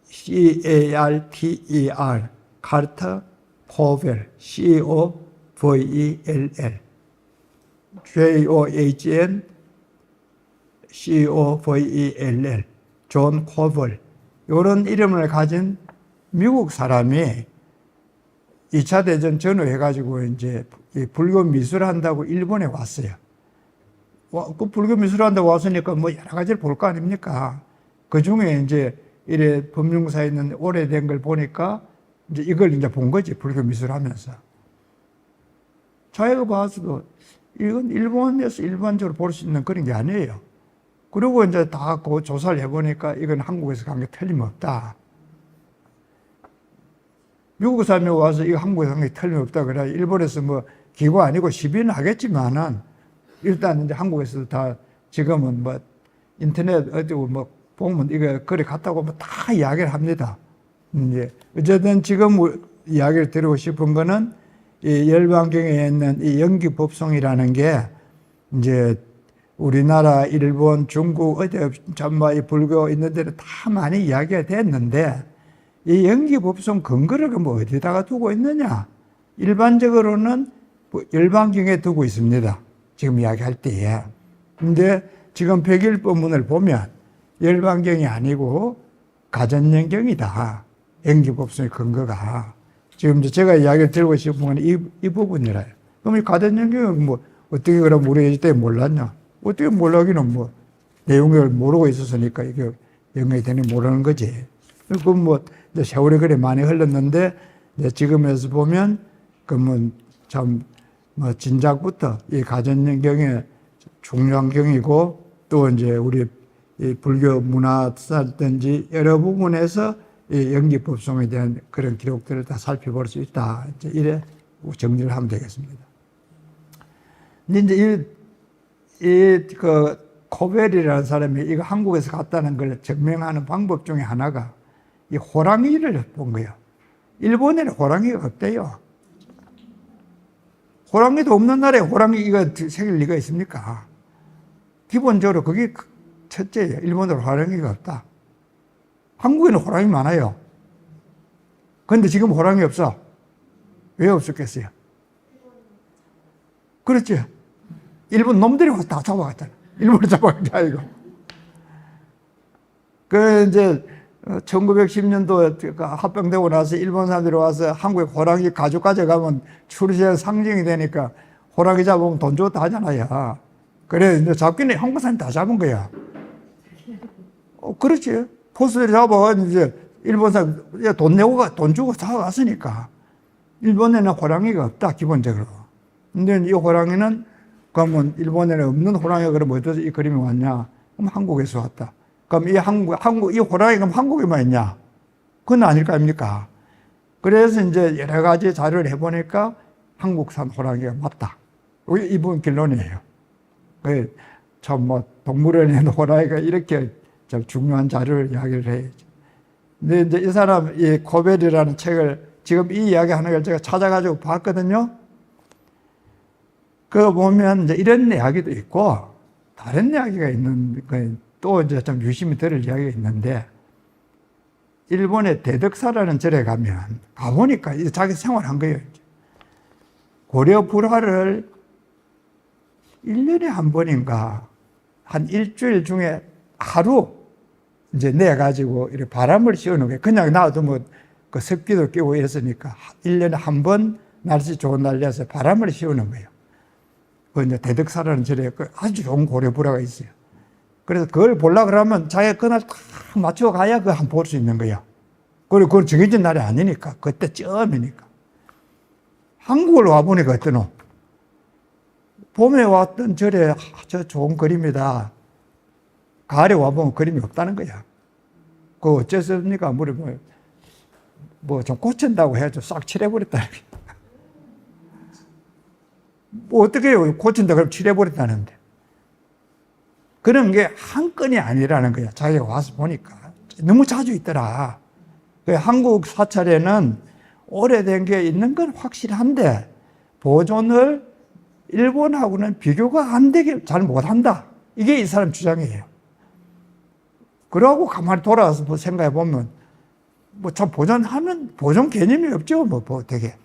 CARTER, 카르터 코벨, COVELL, JOHN COVELL, 존 코벨. 이런 이름을 가진 미국 사람이 2차 대전 전후해가지고 이제 불교 미술 한다고 일본에 왔어요. 그 불교 미술 한다고 왔으니까 뭐 여러 가지를 볼 거 아닙니까? 그 중에 이제 이래 법륜사에 있는 오래된 걸 보니까 이제 이걸 이제 본 거지, 불교 미술 하면서. 자기가 봐서도 이건 일본에서 일반적으로 볼 수 있는 그런 게 아니에요. 그리고 이제 다 그 조사를 해보니까 이건 한국에서 간 게 틀림없다. 미국 사람이 와서 이거 한국에서 간 게 틀림없다. 그래. 일본에서 뭐 기고 아니고 시비는 하겠지만은 일단 이제 한국에서도 다 지금은 뭐 인터넷 어디 뭐 보면 이거 거리 갔다고 뭐 다 이야기를 합니다. 이제 어쨌든 지금 이야기를 드리고 싶은 거는 이 열반경에 있는 이 연기법송이라는 게 이제 우리나라, 일본, 중국, 어디 전부 이 불교 있는 데는 다 많이 이야기가 됐는데 이 연기법송 근거를 뭐 어디다가 두고 있느냐? 일반적으로는 열반경에 두고 있습니다. 지금 이야기할 때에. 근데 지금 백일법문을 보면 열반경이 아니고 가전연경이다. 연기법송의 근거가. 지금 제가 이야기를 드리고 싶은 건 이 부분이라요. 그럼 이 가전연경은 뭐 어떻게 그럼 우리 이때 몰랐냐? 어떻게 몰라기는 뭐 내용을 모르고 있었으니까 이게 영향이 되는 모르는 거지. 그럼 뭐 세월이 그래 많이 흘렀는데 지금에서 보면 그러면 참 뭐 진작부터 이 가전연경의 중요한 경이고 또 이제 우리 이 불교 문화사든지 여러 부분에서 이 연기법송에 대한 그런 기록들을 다 살펴볼 수 있다. 이제 이래 정리를 하면 되겠습니다. 근데 이제 그 코벨이라는 사람이 이거 한국에서 갔다는 걸 증명하는 방법 중에 하나가 이 호랑이를 본 거예요. 일본에는 호랑이가 없대요. 호랑이도 없는 나라에 호랑이가 생길 리가 있습니까? 기본적으로 그게 첫째예요. 일본으로 호랑이가 없다. 한국에는 호랑이 많아요. 그런데 지금 호랑이 없어. 왜 없었겠어요? 그렇지. 일본 놈들이 와서 다 잡아갔잖아. 일본이 잡아갔다, 이거. 이제 1910년도 합병되고 나서 일본 사람들이 와서 한국에 호랑이 가죽 가져가면 출시의 상징이 되니까 호랑이 잡으면 돈 줬다 하잖아요. 그래, 이제 잡기는 한국 사람이 다 잡은 거야. 그렇지. 포스들이 잡아, 이제 일본 사람 돈 내고, 돈 주고 잡아갔으니까. 일본에는 호랑이가 없다, 기본적으로. 근데 이 호랑이는, 그러면 일본에는 없는 호랑이가 그럼 어디서 이 그림이 왔냐? 그럼 한국에서 왔다. 그럼 이 호랑이가 그럼 한국에만 있냐? 그건 아닐 거 아닙니까? 그래서 이제 여러 가지 자료를 해보니까 한국산 호랑이가 맞다. 이분 결론이에요. 참 뭐 동물원에는 호랑이가 이렇게 참 중요한 자료를 이야기를 해야죠. 근데 이제 이 사람, 이 코벨이라는 책을 지금 이 이야기 하는 걸 제가 찾아가지고 봤거든요. 그거 보면 이제 이런 이야기도 있고, 다른 이야기가 있는, 또 이제 좀 유심히 들을 이야기가 있는데, 일본의 대덕사라는 절에 가보니까 자기 생활한 거예요. 고려 불화를 1년에 한 번인가, 한 일주일 중에 하루 이제 내가지고 이렇게 바람을 씌우는 거예요. 그냥 놔두면 그 습기도 끼고 이랬으니까 1년에 한 번 날씨 좋은 날려서 바람을 씌우는 거예요. 그 이제 대덕사라는 절에 아주 좋은 고려 불화가 있어요. 그래서 그걸 보려고 그러면 자기가 그날 딱 맞추어 가야 그거 한번 볼 수 있는 거예요. 그리고 그건 정해진 날이 아니니까, 그때 쯤이니까. 한국을 와보니까 어떠노? 봄에 왔던 절에 저 좋은 그림이다. 가을에 와보면 그림이 없다는 거야. 그거 어째서입니까? 물어보면 뭐 좀 고친다고 해야죠. 싹 칠해버렸다는 거야. 뭐 어떻게 해요? 고친다 그러면 칠해버렸다는데. 그런 게 한 건이 아니라는 거야. 자기가 와서 보니까. 너무 자주 있더라. 한국 사찰에는 오래된 게 있는 건 확실한데 보존을 일본하고는 비교가 안 되게 잘 못한다. 이게 이 사람 주장이에요. 그러고 가만히 돌아와서 생각해 보면 뭐 참 보존 개념이 없죠. 뭐 되게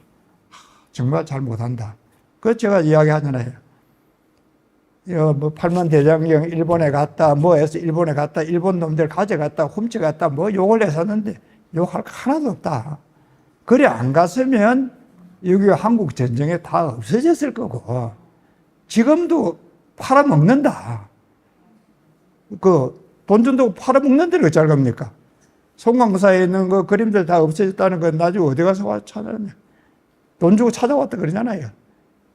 정말 잘 못한다. 그 제가 이야기하잖아요. 뭐 팔만대장경 일본에 갔다, 뭐 해서 일본에 갔다, 일본 놈들 가져갔다, 훔쳐갔다, 뭐 욕을 했었는데 욕할 거 하나도 없다. 그래 안 갔으면 여기 한국 전쟁에 다 없어졌을 거고 지금도 팔아먹는다. 그 돈 준다고 팔아먹는 데를 어쩔 겁니까? 송광사에 있는 그 그림들 다 없어졌다는 건 나중에 어디 가서 와서 찾아내냐. 돈 주고 찾아왔다 그러잖아요.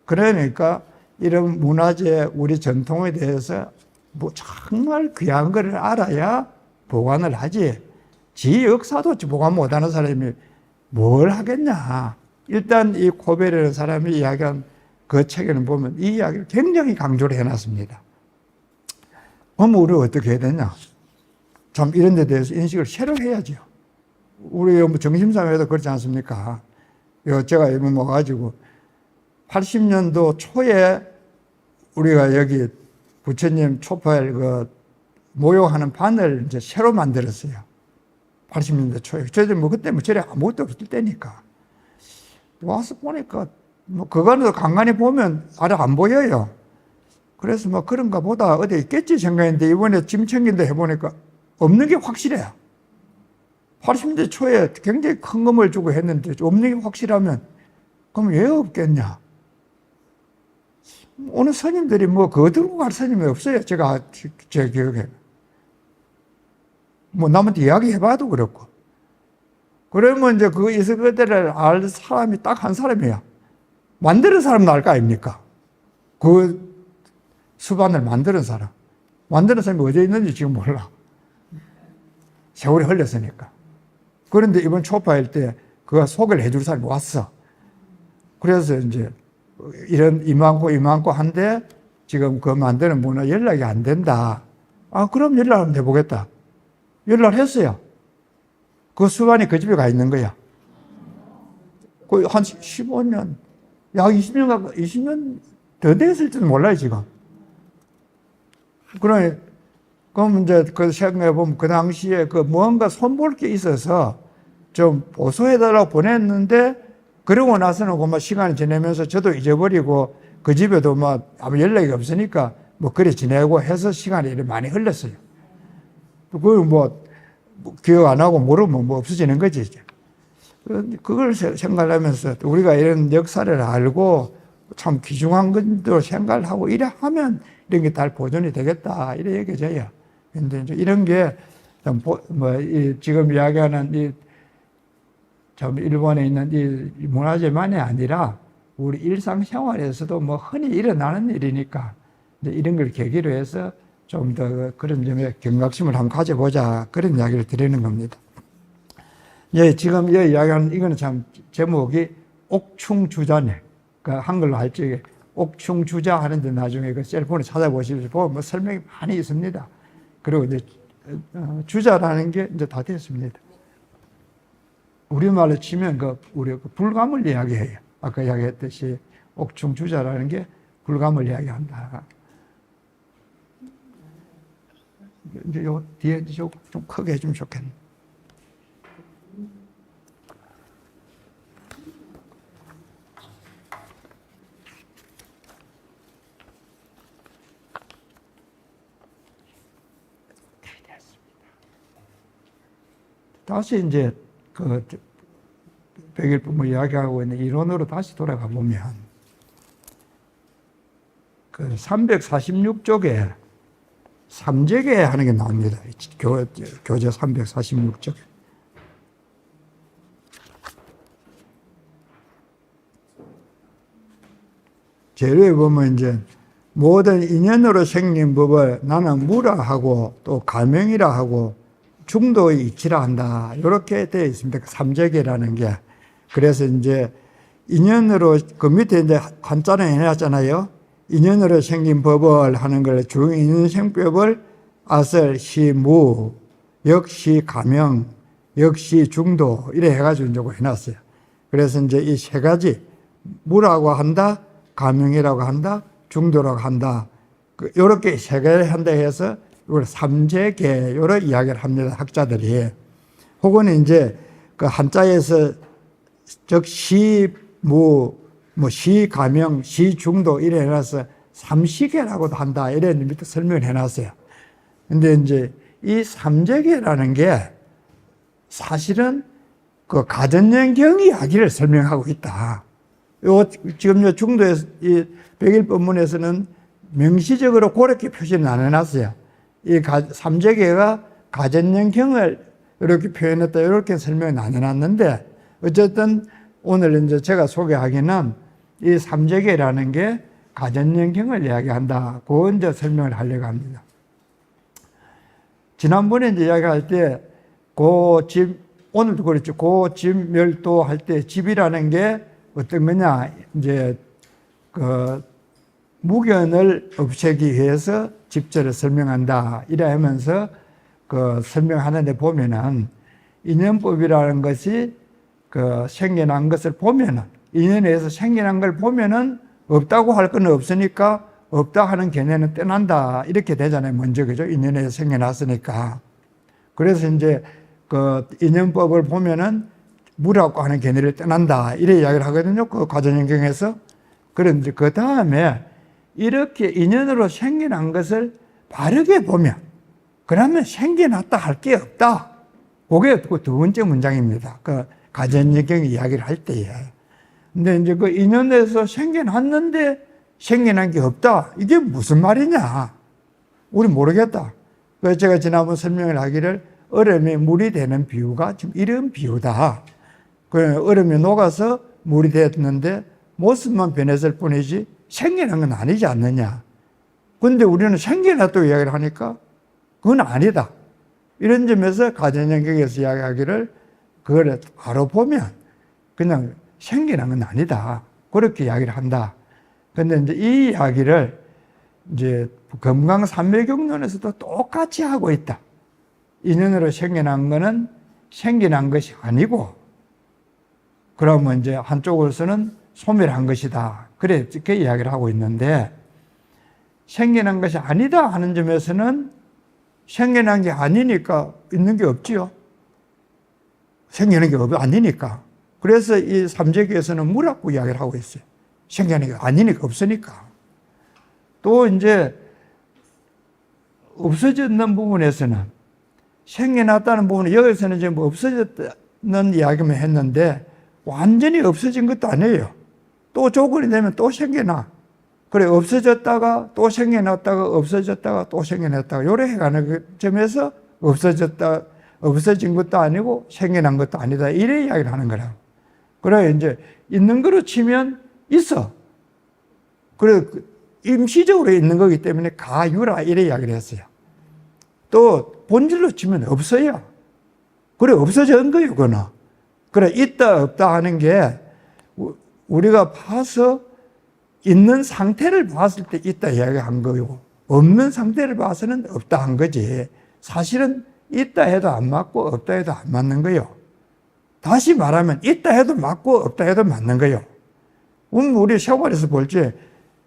그러니까 이런 문화재, 우리 전통에 대해서 뭐 정말 귀한 걸 알아야 보관을 하지. 지 역사도 보관 못하는 사람이 뭘 하겠냐. 일단 이 코벨이라는 사람이 이야기한 그 책에는 보면 이 이야기를 굉장히 강조를 해놨습니다. 그럼 우리가 어떻게 해야 되냐. 참 이런 데 대해서 인식을 새로 해야죠. 우리 뭐 정심사회도 그렇지 않습니까? 제가 이거 모아가지고 80년도 초에 우리가 여기 부처님 초파일 그 모욕하는 반을 이제 새로 만들었어요. 80년대 초에. 저희들 뭐 그때 뭐 저래 아무것도 없을 때니까. 와서 보니까 뭐 그거는 간간히 보면 아래 안 보여요. 그래서 뭐 그런가 보다 어디 있겠지 생각했는데 이번에 짐 챙긴다 해보니까 없는 게 확실해요. 80년대 초에 굉장히 큰 금을 주고 했는데 없는 게 확실하면 그럼 왜 없겠냐? 어느 스님들이 뭐 그거 들고 갈 스님이 없어요. 제 기억에. 뭐 남한테 이야기해봐도 그렇고. 그러면 이제 그 이스그대를 알 사람이 딱 한 사람이야. 만드는 사람 나을 거 아닙니까? 그 수반을 만드는 사람. 만드는 사람이 어디 있는지 지금 몰라. 세월이 흘렸으니까. 그런데 이번 초파일 때 그가 소개를 해줄 사람이 왔어. 그래서 이제 이런 이만고 한데 지금 그 만드는 분은 연락이 안 된다. 아, 그럼 연락하면 해보겠다. 연락을 했어요. 그 수반이 그 집에 가 있는 거야. 거의 한 15년, 약 20년 더 됐을지도 몰라요, 지금. 그럼 이제 그 생각해보면 그 당시에 그 뭔가 손볼 게 있어서 좀 보소해달라고 보냈는데 그러고 나서는 그 시간이 지나면서 저도 잊어버리고 그 집에도 뭐 아무 연락이 없으니까 뭐 그래 지내고 해서 시간이 많이 흘렀어요. 그걸 뭐 기억 안 하고 모르면 뭐 없어지는 거지, 이제. 그걸 생각하면서 우리가 이런 역사를 알고 참 귀중한 것도 생각을 하고 이래 하면 이런 게 다 보존이 되겠다. 이래 얘기해줘요. 근데 이제 이런 게 지금 이야기하는 참 일본에 있는 이 문화재만이 아니라 우리 일상생활에서도 뭐 흔히 일어나는 일이니까 이런 걸 계기로 해서 좀 더 그런 점에 경각심을 한번 가져보자. 그런 이야기를 드리는 겁니다. 예, 지금 이 이야기하는 이거는 참 제목이 옥충주자네. 그 한글로 할 적에 옥충주자 하는데 나중에 그 셀폰에 찾아보시면 보면 뭐 설명이 많이 있습니다. 그리고 이제 주자라는 게 이제 다 됐습니다. 우리말로 치면 우리 불감을 이야기해요. 아까 이야기했듯이 옥충주자라는 게 불감을 이야기한다. 이제 요 뒤에 좀 크게 해주면 좋겠네. 다시 이제 백일품을 이야기하고 있는 이론으로 다시 돌아가 보면 346쪽에 삼재계 하는 게 나옵니다. 교재 346쪽. 재료에 보면 이제 모든 인연으로 생긴 법을 나는 무라하고 또 가명이라 하고 중도의 이치라 한다. 이렇게 되어 있습니다. 삼재계라는 게. 그래서 이제 인연으로 그 밑에 이제 한자는 해놨잖아요. 인연으로 생긴 법을 하는 걸 중인연생법을 아설, 시, 무, 역시 가명, 역시 중도 이래 해가지고 이제 해놨어요. 그래서 이제 이 세 가지 무라고 한다, 가명이라고 한다, 중도라고 한다. 이렇게 세 개를 한다 해서 이걸 삼재계 이런 이야기를 합니다. 학자들이. 혹은 이제 그 한자에서 즉 시, 무, 시, 가명, 시, 중도 이래 해놔서 삼시계라고도 한다. 이래 밑에 설명을 해놨어요. 근데 이제 이 삼재계라는 게 사실은 그 가전연경 이야기를 설명하고 있다. 지금 중도에서 이 백일법문에서는 명시적으로 그렇게 표시는 안 해놨어요. 이 삼재계가 가전연경을 이렇게 표현했다. 이렇게 설명은 안 해놨는데 어쨌든 오늘 이제 제가 소개하기는 이 삼재계라는 게 가전연경을 이야기한다. 그 이제 설명을 하려고 합니다. 지난번에 이제 이야기할 때, 오늘도 그랬죠. 집 멸도 할 때 집이라는 게 어떤 거냐. 이제 무견을 없애기 위해서 집절을 설명한다. 이래 하면서 설명하는데 보면은 인연법이라는 것이 생겨난 것을 보면은, 인연에서 생겨난 걸 보면은 없다고 할 건 없으니까 없다 하는 개념은 떠난다. 이렇게 되잖아요. 먼저, 그죠? 인연에서 생겨났으니까. 그래서 이제 인연법을 보면은 무라고 하는 개념을 떠난다. 이래 이야기를 하거든요. 가전연경에서. 그런데 그 다음에 이렇게 인연으로 생겨난 것을 바르게 보면, 그러면 생겨났다 할 게 없다. 그게 두 번째 문장입니다. 가전연경 이야기를 할 때에. 근데 이제 인연에서 생겨났는데 생겨난 게 없다. 이게 무슨 말이냐? 우리 모르겠다. 그래서 제가 지난번 설명을 하기를 얼음에 물이 되는 비유가 지금 이런 비유다. 얼음이 녹아서 물이 됐는데 모습만 변했을 뿐이지 생겨난 건 아니지 않느냐. 근데 우리는 생겨났다고 이야기를 하니까 그건 아니다. 이런 점에서 가전연경에서 이야기하기를 그걸 바로 보면 그냥 생겨난 건 아니다. 그렇게 이야기를 한다. 근데 이제 이 이야기를 이제 금강산매경론에서도 똑같이 하고 있다. 인연으로 생겨난 거는 생겨난 것이 아니고, 그러면 이제 한쪽으로서는 소멸한 것이다. 그렇게 이야기를 하고 있는데, 생겨난 것이 아니다 하는 점에서는 생겨난 게 아니니까 있는 게 없지요. 생겨난 게 아니니까. 그래서 이 삼재계에서는 무라고 이야기를 하고 있어요. 생겨난 게 아니니까, 없으니까. 또 이제 없어졌는 부분에서는 생겨났다는 부분은 여기서는 지금 없어졌다는 이야기만 했는데 완전히 없어진 것도 아니에요. 또 조건이 되면 또 생겨나. 그래, 없어졌다가 또 생겨났다가 없어졌다가 또 생겨났다가 요래 해가는 점에서 없어진 것도 아니고 생겨난 것도 아니다. 이래 이야기를 하는 거라고. 그래, 이제 있는 거로 치면 있어. 그래, 임시적으로 있는 거기 때문에 가유라 이래 이야기를 했어요. 또 본질로 치면 없어요. 그래, 없어진 거예요, 그거는. 그래, 있다, 없다 하는 게 우리가 봐서 있는 상태를 봤을 때 있다 이야기한 거요. 없는 상태를 봐서는 없다 한 거지. 사실은 있다 해도 안 맞고 없다 해도 안 맞는 거요. 다시 말하면 있다 해도 맞고 없다 해도 맞는 거요. 우리 생활에서 볼 때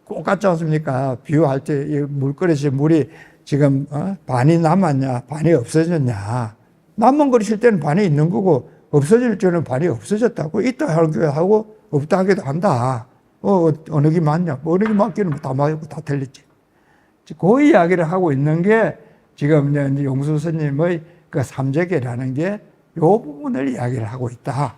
꼭 같지 않습니까? 비유할 때 물그릇에 물이 지금 반이 남았냐 반이 없어졌냐. 남은 그릇일 때는 반이 있는 거고 없어질 때는 반이 없어졌다고. 있다 하기도 하고 없다 하기도 한다. 어느 게 맞냐? 어느 게 맞기는 다 맞고 다 틀렸지. 그 이야기를 하고 있는 게 지금 이제 용수 스님의 그 삼재계라는 게 요 부분을 이야기를 하고 있다.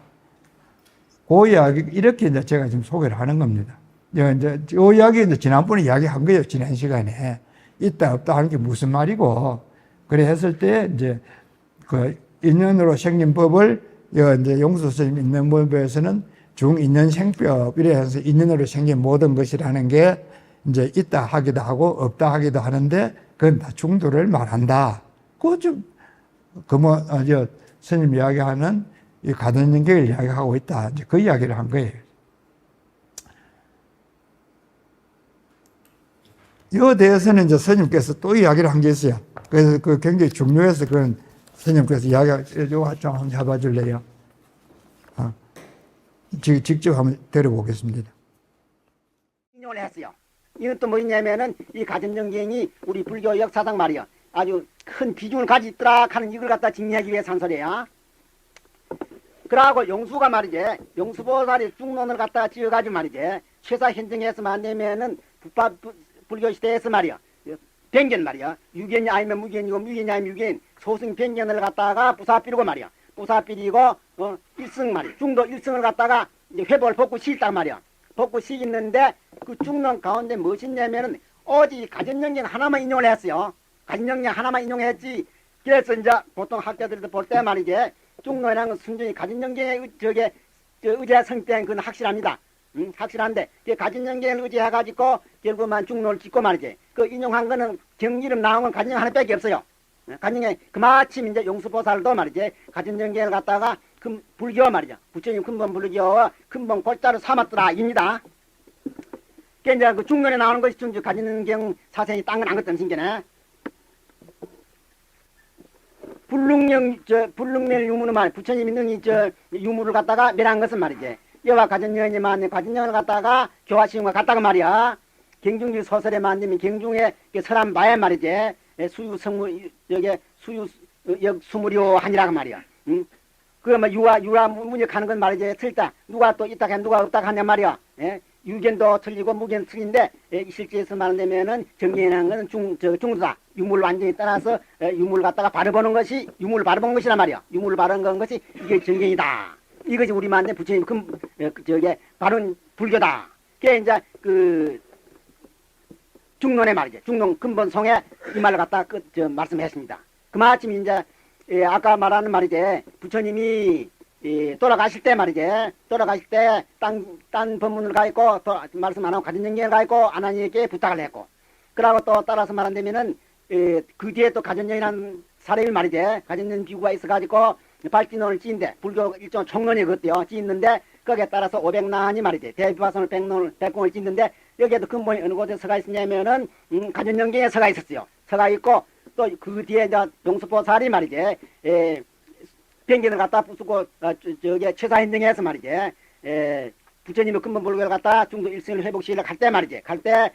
그 이야기, 이렇게 이제 제가 지금 소개를 하는 겁니다. 이제 요 이야기 이제 지난번에 이야기한 거예요. 지난 시간에. 있다, 없다 하는 게 무슨 말이고. 그래 했을 때 이제 그 인연으로 생긴 법을 이제 용수 스님 있는 법에서는 중인연생법, 이래 해서 인연으로 생긴 모든 것이라는 게 이제 있다 하기도 하고 없다 하기도 하는데 그건 다 중도를 말한다. 스님 이야기하는 이 가등연계를 이야기하고 있다. 이제 그 이야기를 한 거예요. 이에 대해서는 이제 스님께서 또 이야기를 한 게 있어요. 그래서 그 굉장히 중요해서 그런 스님께서 요거 좀 한번 해봐 줄래요? 직접 한번 들어보겠습니다. 인용을 했어요. 이건 또 뭐냐면은 이 가전정경이 우리 불교 역사상 말이야 아주 큰 비중을 가지고 있더라 하는 이걸 갖다 증명하기 위해 산 소리야. 그러고 용수가 말이지 용수보살이 중론을 갖다가 지어가지고 말이지 최사 현정에서만 안 되면은 불교 시대에서 말이야 변견 말이야 유견이 아니면 무견이고 무견이 아니면 유견 소승 변견을 갖다가 부사비리고 말이야 부사비리고 일승 말이야 중도 일승을 갖다가 이제 회복을 벗고 시있단 말이야 벗고 시있는데 그 중론 가운데 무엇이냐면은 오직 가전영경 하나만 인용을 했어요. 가전영경 하나만 인용했지. 그래서 이제 보통 학자들도 볼 때 말이지 중론이라는 건 순전히 가전영경의 의지에 성된 그건 확실합니다. 확실한데 그 가전영경을 의지해가지고 결국만 중론을 짓고 말이지 그 인용한 거는 경이름 나온 건 가전영 하나밖에 없어요. 가전영 그마침 이제 용수보살도 말이지 가전영경을 갖다가 불교 말이죠. 부처님 근본 불교와 근본 골자를 삼았더라 입니다. 그러니까 그 중간에 나오는 것이 중주 가전영 사생이 딴 건 안 것던 신기네. 불능멸 유무는 말 부처님이 능히 유무를 갖다가 멸한 것은 말이지. 여와 가전영이만 가전영을 갖다가 교화시용과 같다가 말이야. 경중지 소설에 만들면 경중에 설한 바에 말이지. 수유성물 여기 수무료 하니라고 말이야. 그러면 유아 문역하는 건 말이지 틀다. 누가 또 있다 누가 없다 하냐 말이야. 유견도 틀리고 무견 틀린데 실제에서 말하자면은 정견이라는 건 중도다. 유물 완전히 따라서 유물을 갖다가 바라보는 것이 유물을 바라본 것이란 말이야. 유물을 바라본 것이 이게 정견이다. 이것이 우리만의 부처님 바른 불교다. 그게 이제 그 중론의 말이지. 중론 근본성에 이 말을 갖다 말씀했습니다. 그마침 이제 아까 말하는 말이지 부처님이 돌아가실 때 말이지 돌아가실 때 딴 법문을 가 있고 말씀 안 하고 가전영경을 가 있고 아나니에게 부탁을 했고 그러고 또 따라서 말한다면은 그 뒤에 또 가전영이라는 사례를 말이지 가전영 비구가 있어가지고 발진론을 지인데 불교 일종 총론이 그것도요 지있는데 거기에 따라서 500난이 말이지 대비화선을 100공을 짓는데 여기에도 근본이 어느 곳에 서가 있었냐면은 가전영경에 서가 있었어요. 서가 있고 또 그 뒤에 이제 용수보살이 말이지 변견을 갖다 부수고 저기 최사현정에서 말이지 부처님의 근본 불교를 갖다 중도 일승을 회복시키려고 할 때 말이지 갈 때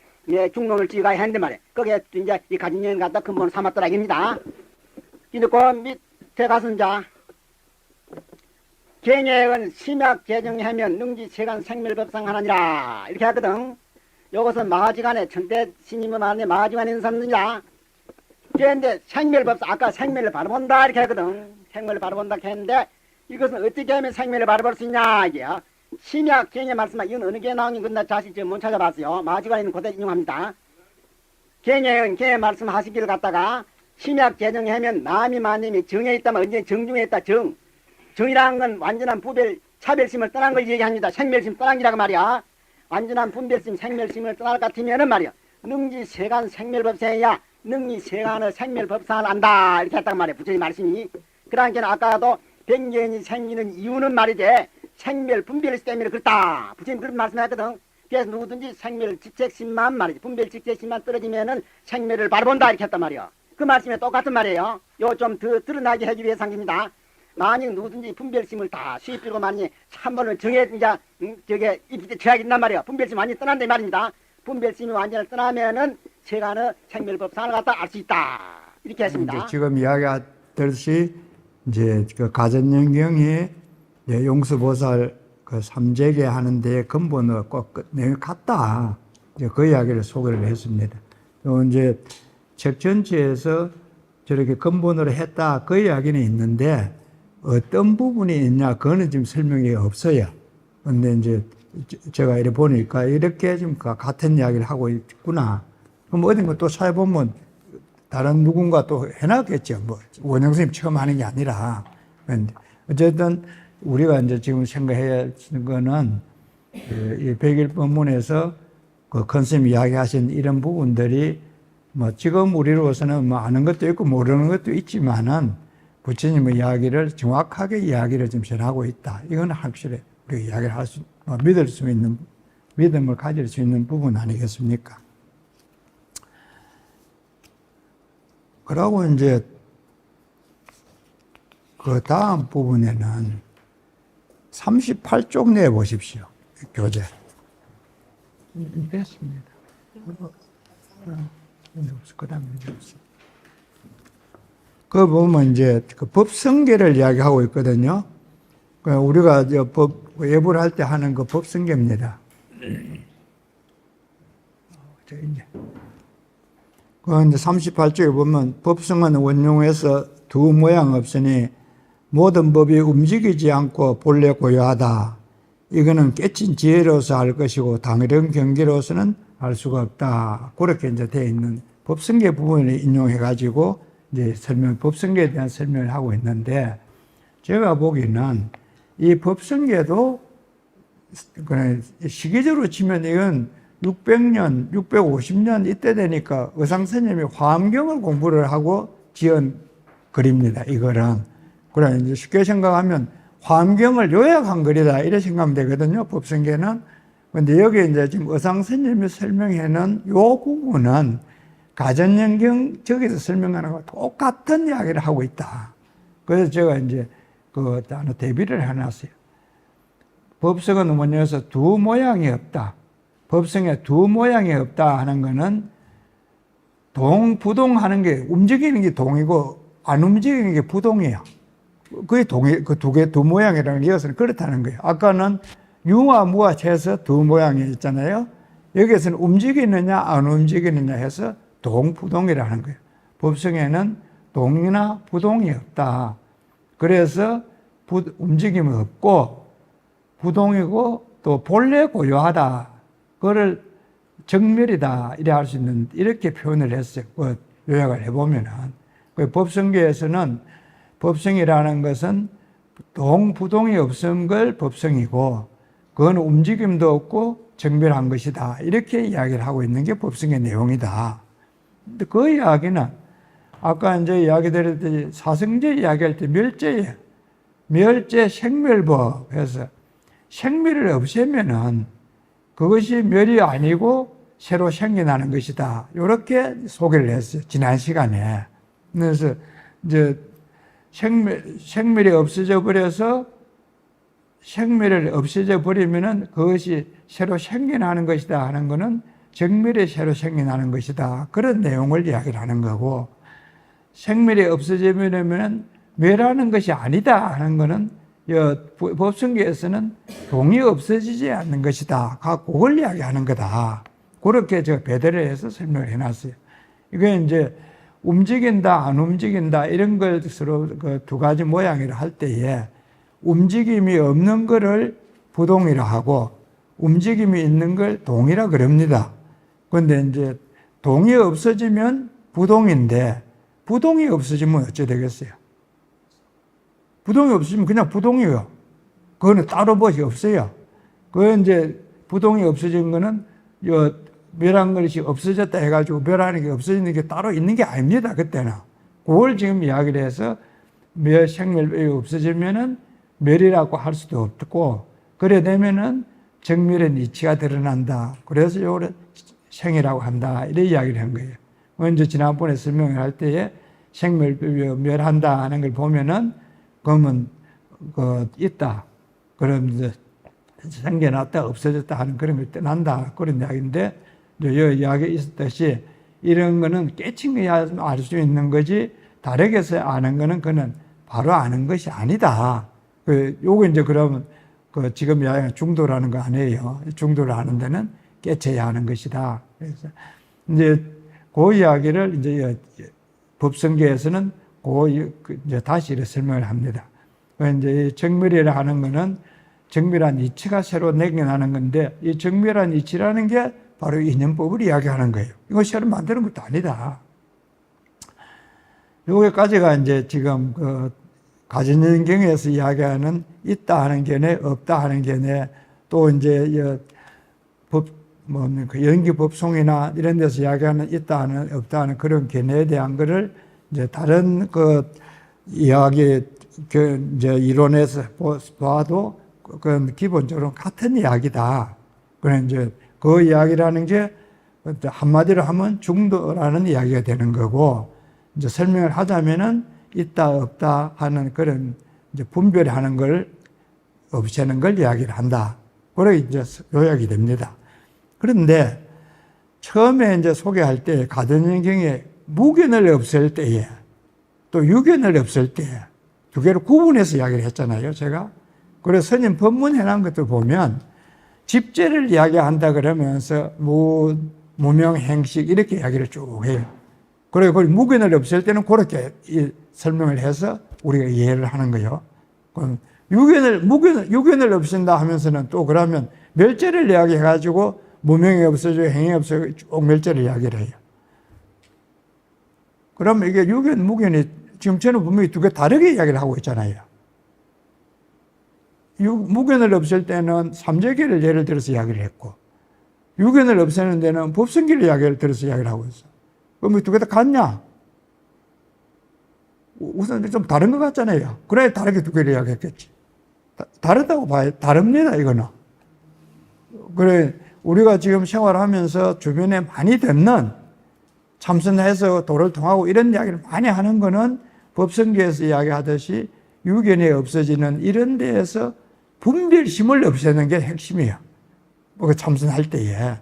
중론을 지어가야 했는데 말이야 거기에 이제 이 가전영을 갖다 근본을 삼았더라 입니다. 근데 그 밑에 가서 이제 경액은 심약 개정하면 능지 세간 생멸법상 하나니라 이렇게 하거든. 요것은 마하지간에 천대 스님의 말에 마하지간에 있는 사람들이야. 그런데 생멸법상 아까 생멸을 바라본다 이렇게 하거든. 생멸을 바라본다 이렇게 했는데 이것은 어떻게 하면 생멸을 바라볼 수 있냐 이게요. 심약 경의 말씀은 이건 어느 게 나오는 건 나 자신 지금 못 찾아봤어요. 마하지간에 있는 그대로 인용합니다. 경의 말씀 하시기를 갖다가 심약 개정하면 마음이 마음이 정에 있다면 언제 정중에 있다 정이라는 건 완전한 부별 차별심을 떠난 걸 얘기합니다. 생멸심 떠난 기라고 말이야. 완전한 분별심 생멸심을 떠날 것 같으면은 말이야 능지 세간 생멸법상이야 능지 세간의 생멸법상을 안다 이렇게 했단 말이야 부처님 말씀이. 그러니까 아까도 백년이 생기는 이유는 말이지 생멸 분별 때문에 그렇다. 부처님 그런 말씀하셨거든. 그래서 누구든지 생멸 직책심만 말이지 분별 직책심만 떨어지면은 생멸을 바라본다 이렇게 했단 말이야. 그 말씀에 똑같은 말이에요. 요 좀 더 드러나게 하기 위해서 한 겁니다. 만약 누구든지 분별심을 다 수입들고 만약 한 번을 정해 이제 저게 입에 죄악이 있단 말이야. 분별심 완전히 떠난다 이 말입니다. 분별심이 완전히 떠나면은 세간의 생멸법상을 갖다 알 수 있다 이렇게 했습니다. 이제 지금 이야기하듯이 이제 그 가전연경이 용수보살 그 삼재계 하는데 근본은 꼭 내용이 같다. 이제 그 이야기를 소개를 했습니다. 또 이제 책 전체에서 저렇게 근본으로 했다. 그 이야기는 있는데 어떤 부분이 있냐, 그거는 지금 설명이 없어요. 근데 이제 제가 이렇게 보니까 이렇게 지금 같은 이야기를 하고 있구나. 그럼 어딘가 또 찾아보면 다른 누군가 또 해놨겠죠. 뭐, 원영 선생님 처음 하는 게 아니라. 어쨌든 우리가 이제 지금 생각해야 하는 거는 이 백일법문에서 그 컨셉 이야기하신 이런 부분들이 뭐 지금 우리로서는 뭐 아는 것도 있고 모르는 것도 있지만은 부처님의 이야기를 정확하게 이야기를 좀 전하고 있다. 이건 확실히 우리가 이야기를 할 수, 믿을 수 있는, 믿음을 가질 수 있는 부분 아니겠습니까? 그러고 이제 그 다음 부분에는 38쪽 내에 보십시오. 교재. 됐습니다. 그 다음에 없어. 그 보면 이제 그 법성계를 이야기하고 있거든요. 우리가 이제 예불 할 때 하는 그 법성계입니다. 저 이제. 그 이제 38쪽에 보면 법성은 원용에서 두 모양 없으니 모든 법이 움직이지 않고 본래 고요하다. 이거는 깨친 지혜로서 알 것이고 당이런 경계로서는 알 수가 없다. 그렇게 이제 되어 있는 법성계 부분을 인용해 가지고 이제 법성계에 대한 설명을 하고 있는데, 제가 보기에는 이 법성계도 시기적으로 치면 이건 600년, 650년 이때 되니까 의상스님이 화엄경을 공부를 하고 지은 글입니다. 이거는. 그래, 이제 쉽게 생각하면 화엄경을 요약한 글이다. 이렇게 생각하면 되거든요. 법성계는. 근데 여기 이제 지금 의상스님이 설명해놓은 요 부분은 가전연경 저기서 설명하는 거와 똑같은 이야기를 하고 있다. 그래서 제가 이제 그 하나 대비를 해놨어요. 법성은 원래에서 두 모양이 없다. 법성에 두 모양이 없다 하는 거는 부동하는 게 움직이는 게 동이고 안 움직이는 게 부동이에요. 그게 그 두 모양이라는 게 이것은 그렇다는 거예요. 아까는 유와 무와 해서 두 모양이 있잖아요. 여기에서는 움직이느냐 안 움직이느냐 해서 동부동이라는 거예요. 법성에는 동이나 부동이 없다. 그래서 움직임이 없고 부동이고 또 본래 고요하다. 그거를 정멸이다. 이래 할 수 있는, 이렇게 표현을 했어요. 그 요약을 해보면은. 그 법성계에서는 법성이라는 것은 부동이 없은 걸 법성이고, 그건 움직임도 없고 정멸한 것이다. 이렇게 이야기를 하고 있는 게 법성의 내용이다. 근데 그 이야기는 아까 이제 이야기 드렸듯이 사성제 이야기할 때 멸제예요. 멸제 생멸법 해서 생멸을 없애면은 그것이 멸이 아니고 새로 생겨나는 것이다. 이렇게 소개를 했어요. 지난 시간에. 그래서 이제 생멸이 없어져 버려서 생멸을 없어져 버리면은 그것이 새로 생겨나는 것이다 하는 것은 정멸이 새로 생겨나는 것이다. 그런 내용을 이야기를 하는 거고, 생멸이 없어지면 멸하는 것이 아니다 하는 것은 법성계에서는 동이 없어지지 않는 것이다. 그걸 이야기하는 거다. 그렇게 제가 배대를 해서 설명을 해놨어요. 이게 이제 움직인다, 안 움직인다, 이런 것으로 그 두 가지 모양이라 할 때에 움직임이 없는 것을 부동이라 하고 움직임이 있는 걸 동이라 그럽니다. 그런데 이제 동이 없어지면 부동인데 부동이 없어지면 어찌 되겠어요? 부동이 없으면 그냥 부동이에요. 그거는 따로 것이 없어요. 그 이제 부동이 없어진 거는 멸한 것이 없어졌다 해가지고 멸하는 게 없어지는 게 따로 있는 게 아닙니다. 그때는. 그걸 지금 이야기를 해서 생멸법이 없어지면은 멸이라고 할 수도 없고, 그래 되면은 정멸의 이치가 드러난다. 그래서 요걸 생이라고 한다. 이런 이야기를 한 거예요. 먼저 지난번에 설명을 할 때에 생멸법이 멸한다 하는 걸 보면은, 그러면 있다. 그럼 이제 생겨났다 없어졌다 하는 그런 걸 떠난다. 그런 이야기인데, 이 이야기에 있었듯이 이런 거는 깨친 거야 알 수 있는 거지, 다르게서 아는 거는 그는 바로 아는 것이 아니다. 요거 이제 그러면 지금 이야기하는 중도라는 거 아니에요. 중도를 하는 데는 깨쳐야 하는 것이다. 그래서 이제 그 이야기를 이제 법성계에서는 이제 다시 이렇게 설명을 합니다. 이제 정멸이라 하는 거는 정멸한 이치가 새로 내겨나는 건데, 이 정멸한 이치라는 게 바로 인연법을 이야기하는 거예요. 이거 새로 만드는 것도 아니다. 여기까지가 이제 지금 가전연경에서 이야기하는 있다 하는 견해, 없다 하는 견해, 또 이제 연기법송이나 이런 데서 이야기하는 있다 하는, 없다 하는 그런 견해에 대한 거를 이제 다른 이야기, 이제 이론에서 봐도 그건 기본적으로 같은 이야기다. 그래 이제 그 이야기라는 게 한마디로 하면 중도라는 이야기가 되는 거고, 이제 설명을 하자면은 있다 없다 하는 그런 이제 분별하는 걸 없애는 걸 이야기를 한다. 그렇게 이제 요약이 됩니다. 그런데 처음에 이제 소개할 때 가전연경에 무견을 없앨 때에 또 유견을 없앨 때 두 개를 구분해서 이야기를 했잖아요, 제가. 그래서 스님 법문 해놓은 것도 보면 집재를 이야기한다 그러면서 무명행식 이렇게 이야기를 쭉 해요. 그리고 그 무견을 없앨 때는 그렇게 설명을 해서 우리가 이해를 하는 거예요. 그럼 유견을 없앤다 하면서는 또 그러면 멸재를 이야기해가지고 무명이 없어지고 행이 없어지고 쭉 멸재를 이야기를 해요. 그러면 이게 유견, 무견이 지금 저는 분명히 두 개 다르게 이야기를 하고 있잖아요. 무견을 없앨 때는 삼재계를 예를 들어서 이야기를 했고, 유견을 없애는 데는 법성계를 이야기를 들어서 이야기를 하고 있어. 그럼 두 개 다 같냐? 우선 좀 다른 것 같잖아요. 그래 다르게 두 개를 이야기했겠지. 다르다고 봐요. 다릅니다, 이거는. 그래, 우리가 지금 생활하면서 주변에 많이 듣는 참선해서 도를 통하고 이런 이야기를 많이 하는 거는 법성계에서 이야기하듯이 유견이 없어지는 이런 데에서 분별심을 없애는 게 핵심이에요. 참선할 때에.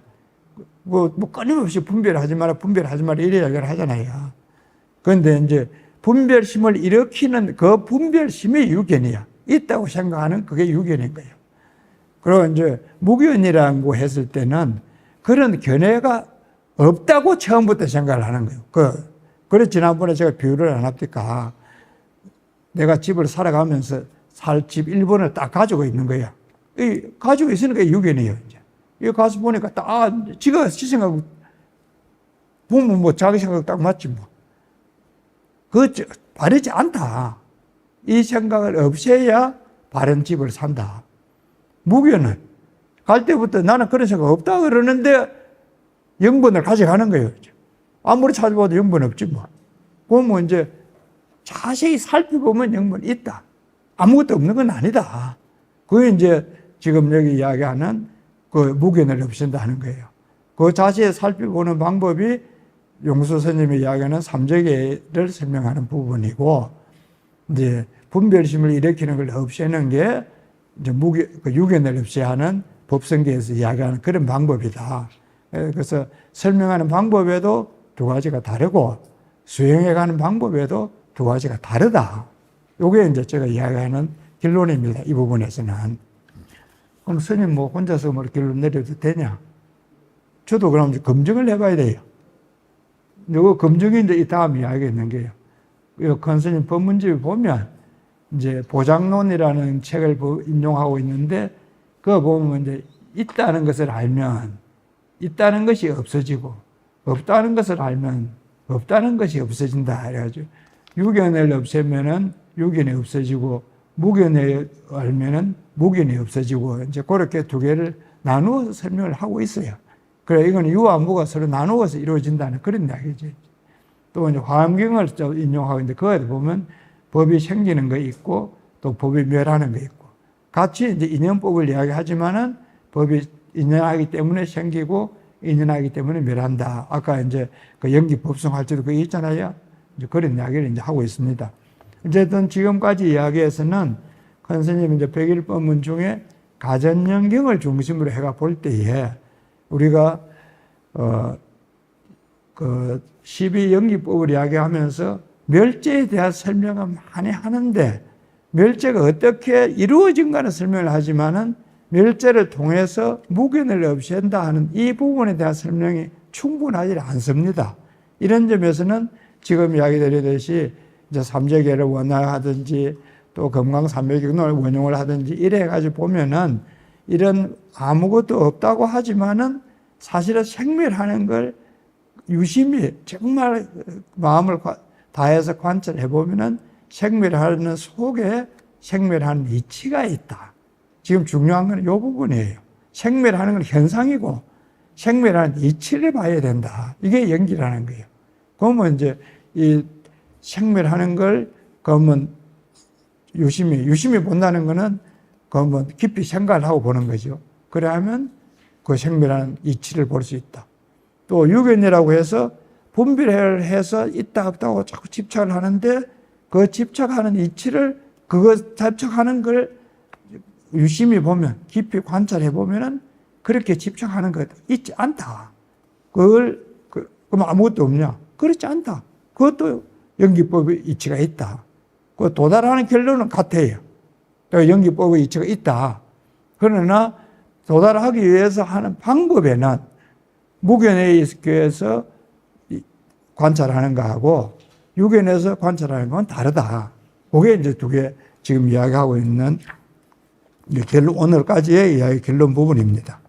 끊임없이 분별하지 마라 이래 이야기를 하잖아요. 그런데 이제 분별심을 일으키는 그 분별심이 유견이야. 있다고 생각하는 그게 유견인 거예요. 그리고 이제 무견이라고 했을 때는 그런 견해가 없다고 처음부터 생각을 하는 거예요. 그래서 지난번에 제가 비유를 안 합니까? 내가 집을 살아가면서 살 집 1번을 딱 가지고 있는 거야. 가지고 있으니까 유견이에요, 이제. 여기 가서 보니까 지가 생각, 보면 자기 생각 딱 맞지 뭐. 바르지 않다. 이 생각을 없애야 바른 집을 산다. 무견은 갈 때부터 나는 그런 생각 없다 그러는데 영번을 가져가는 거예요. 아무리 찾아봐도 영번 없지 뭐. 그러면 이제 자세히 살펴보면 영번이 있다. 아무것도 없는 건 아니다. 그게 이제 지금 여기 이야기하는 무견을 없앤다 하는 거예요. 자세히 살펴보는 방법이 용수 스님이 이야기하는 삼재계를 설명하는 부분이고, 이제 분별심을 일으키는 걸 없애는 게 이제 유견을 없애야 하는 법성계에서 이야기하는 그런 방법이다. 그래서 설명하는 방법에도 두 가지가 다르고 수행해 가는 방법에도 두 가지가 다르다. 요게 이제 제가 이야기하는 결론입니다. 이 부분에서는. 그럼 스님 혼자서 결론 내려도 되냐? 저도 그럼 검증을 해봐야 돼요. 요거 검증이 이제 이 다음 이야기가 있는 게요. 이 큰 스님 법문집에 보면 이제 보장론이라는 책을 인용하고 있는데, 그거 보면 이제 있다는 것을 알면 있다는 것이 없어지고, 없다는 것을 알면 없다는 것이 없어진다. 그래가지고 유견을 없애면은 유견이 없어지고, 무견을 알면은 무견이 없어지고, 이제 그렇게 두 개를 나누어서 설명을 하고 있어요. 그래, 이건 유와 무가 서로 나누어서 이루어진다는 그런 이야기죠. 또 이제 화엄경을 인용하고 있는데, 그거에 보면 법이 생기는 거 있고 또 법이 멸하는 거 있고 같이 이제 인연법을 이야기하지만은 법이 인연하기 때문에 생기고 인연하기 때문에 멸한다. 아까 이제 그 연기 법성할 때도 그게 있잖아요. 이제 그런 이야기를 이제 하고 있습니다. 어쨌든 지금까지 이야기에서는 큰 스님 이제 백일법문 중에 가전연경을 중심으로 해가 볼 때에 우리가 그 12연기법을 이야기하면서 멸제에 대한 설명은 많이 하는데 멸제가 어떻게 이루어진가는 설명을 하지만은 멸제를 통해서 무견을 없앤다 하는 이 부분에 대한 설명이 충분하지 않습니다. 이런 점에서는 지금 이야기 드리듯이 이제 삼재계를 원화하든지 또 금강삼매경을 원용을 하든지 이래 가지고 보면은 이런 아무것도 없다고 하지만은 사실은 생멸하는 걸 유심히 정말 마음을 다해서 관찰해 보면은 생멸하는 속에 생멸하는 이치가 있다. 지금 중요한 건 이 부분이에요. 생멸하는 건 현상이고 생멸하는 이치를 봐야 된다. 이게 연기라는 거예요. 그러면 이제 이 생멸하는 걸 그러면 유심히 본다는 거는 그러면 깊이 생각을 하고 보는 거죠. 그래야면 그 생멸하는 이치를 볼 수 있다. 또 유견이라고 해서 분별을 해서 있다 없다고 자꾸 집착을 하는데 그 집착하는 이치를 그거 집착하는 걸 유심히 보면 깊이 관찰해 보면은 그렇게 집착하는 것 있지 않다. 그걸 그럼 아무것도 없냐? 그렇지 않다. 그것도 연기법의 이치가 있다. 그 도달하는 결론은 같아요. 연기법의 이치가 있다. 그러나 도달하기 위해서 하는 방법에는 무견에 의해서 관찰하는 거하고 유견에서 관찰하는 건 다르다. 그게 이제 두 개 지금 이야기하고 있는 결론, 오늘까지의 이야기 결론 부분입니다.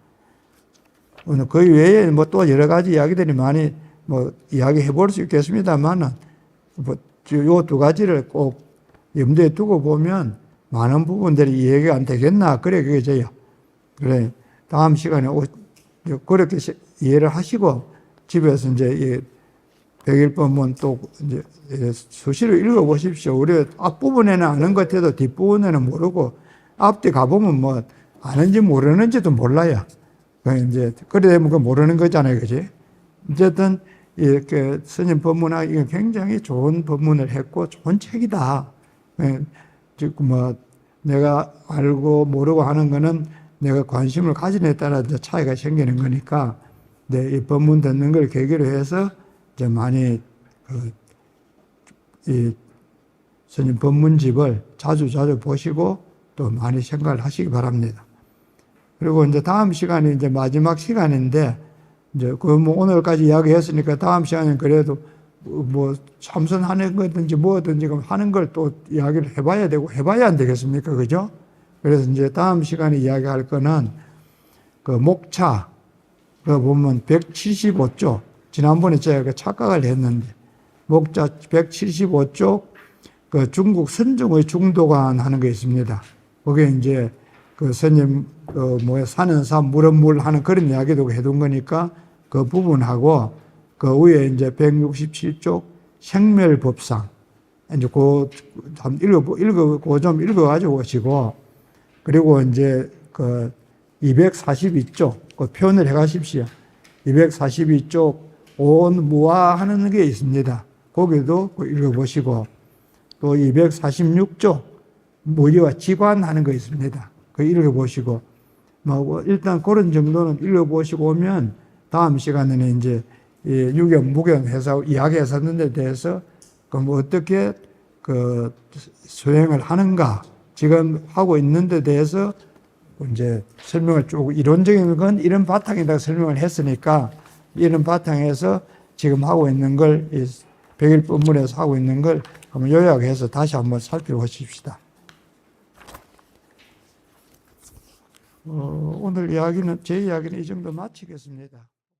오늘 그 외에 뭐 또 여러 가지 이야기들이 많이 뭐 이야기해 볼 수 있겠습니다만은 뭐 요 두 가지를 꼭 염두에 두고 보면 많은 부분들이 이해가 안 되겠나 그래 그게져요. 그래 다음 시간에 그렇게 이해를 하시고 집에서 이제 백일법문 또 이제 수시로 읽어보십시오. 우리 앞부분에는 아는 것 같아도 뒷부분에는 모르고 앞뒤 가보면 뭐 아는지 모르는지도 몰라요. 이제 그래 되면 그 모르는 거잖아요, 그지? 어쨌든 이렇게 스님 법문하기 이건 굉장히 좋은 법문을 했고 좋은 책이다. 지금 뭐 내가 알고 모르고 하는 거는 내가 관심을 가지느냐에 따라 이제 차이가 생기는 거니까 이 법문 듣는 걸 계기로 해서 이제 많이 이 스님 법문집을 자주 보시고 또 많이 생각을 하시기 바랍니다. 그리고 이제 다음 시간이 이제 마지막 시간인데 이제 그 뭐 오늘까지 이야기했으니까 다음 시간은 그래도 뭐 참선하는 거든지 뭐든지 하는 걸 또 이야기를 해봐야 되고 해봐야 안 되겠습니까? 그죠? 그래서 이제 다음 시간에 이야기할 거는 그 목차 그 보면 175쪽 지난번에 제가 그 착각을 했는데 목차 175쪽 그 중국 선종의 중도관 하는 게 있습니다. 거기에 이제 그 스님 사는 삶 물은 물 하는 그런 이야기도 해둔 거니까 그 부분하고 그 위에 이제 167쪽 생멸법상 이제 그 좀 읽어가지고 오시고 그리고 이제 그 242쪽 그 표현을 해가십시오. 242쪽 온 무아하는 게 있습니다. 거기도 읽어보시고 또 246쪽 무리와 지관하는 거 있습니다. 그 읽어보시고 뭐 일단 그런 정도는 읽어보시고 오면 다음 시간에는 이제 유견 무견 해서 이야기했었는 데 대해서 그 뭐 어떻게 그 수행을 하는가 지금 하고 있는 데 대해서 이제 설명을 쭉 이론적인 건 이런 바탕에다가 설명을 했으니까 이런 바탕에서 지금 하고 있는 걸 백일법문에서 하고 있는 걸 한번 요약해서 다시 한번 살펴보십시다. 오늘 이야기는 제 이야기는 이 정도 마치겠습니다.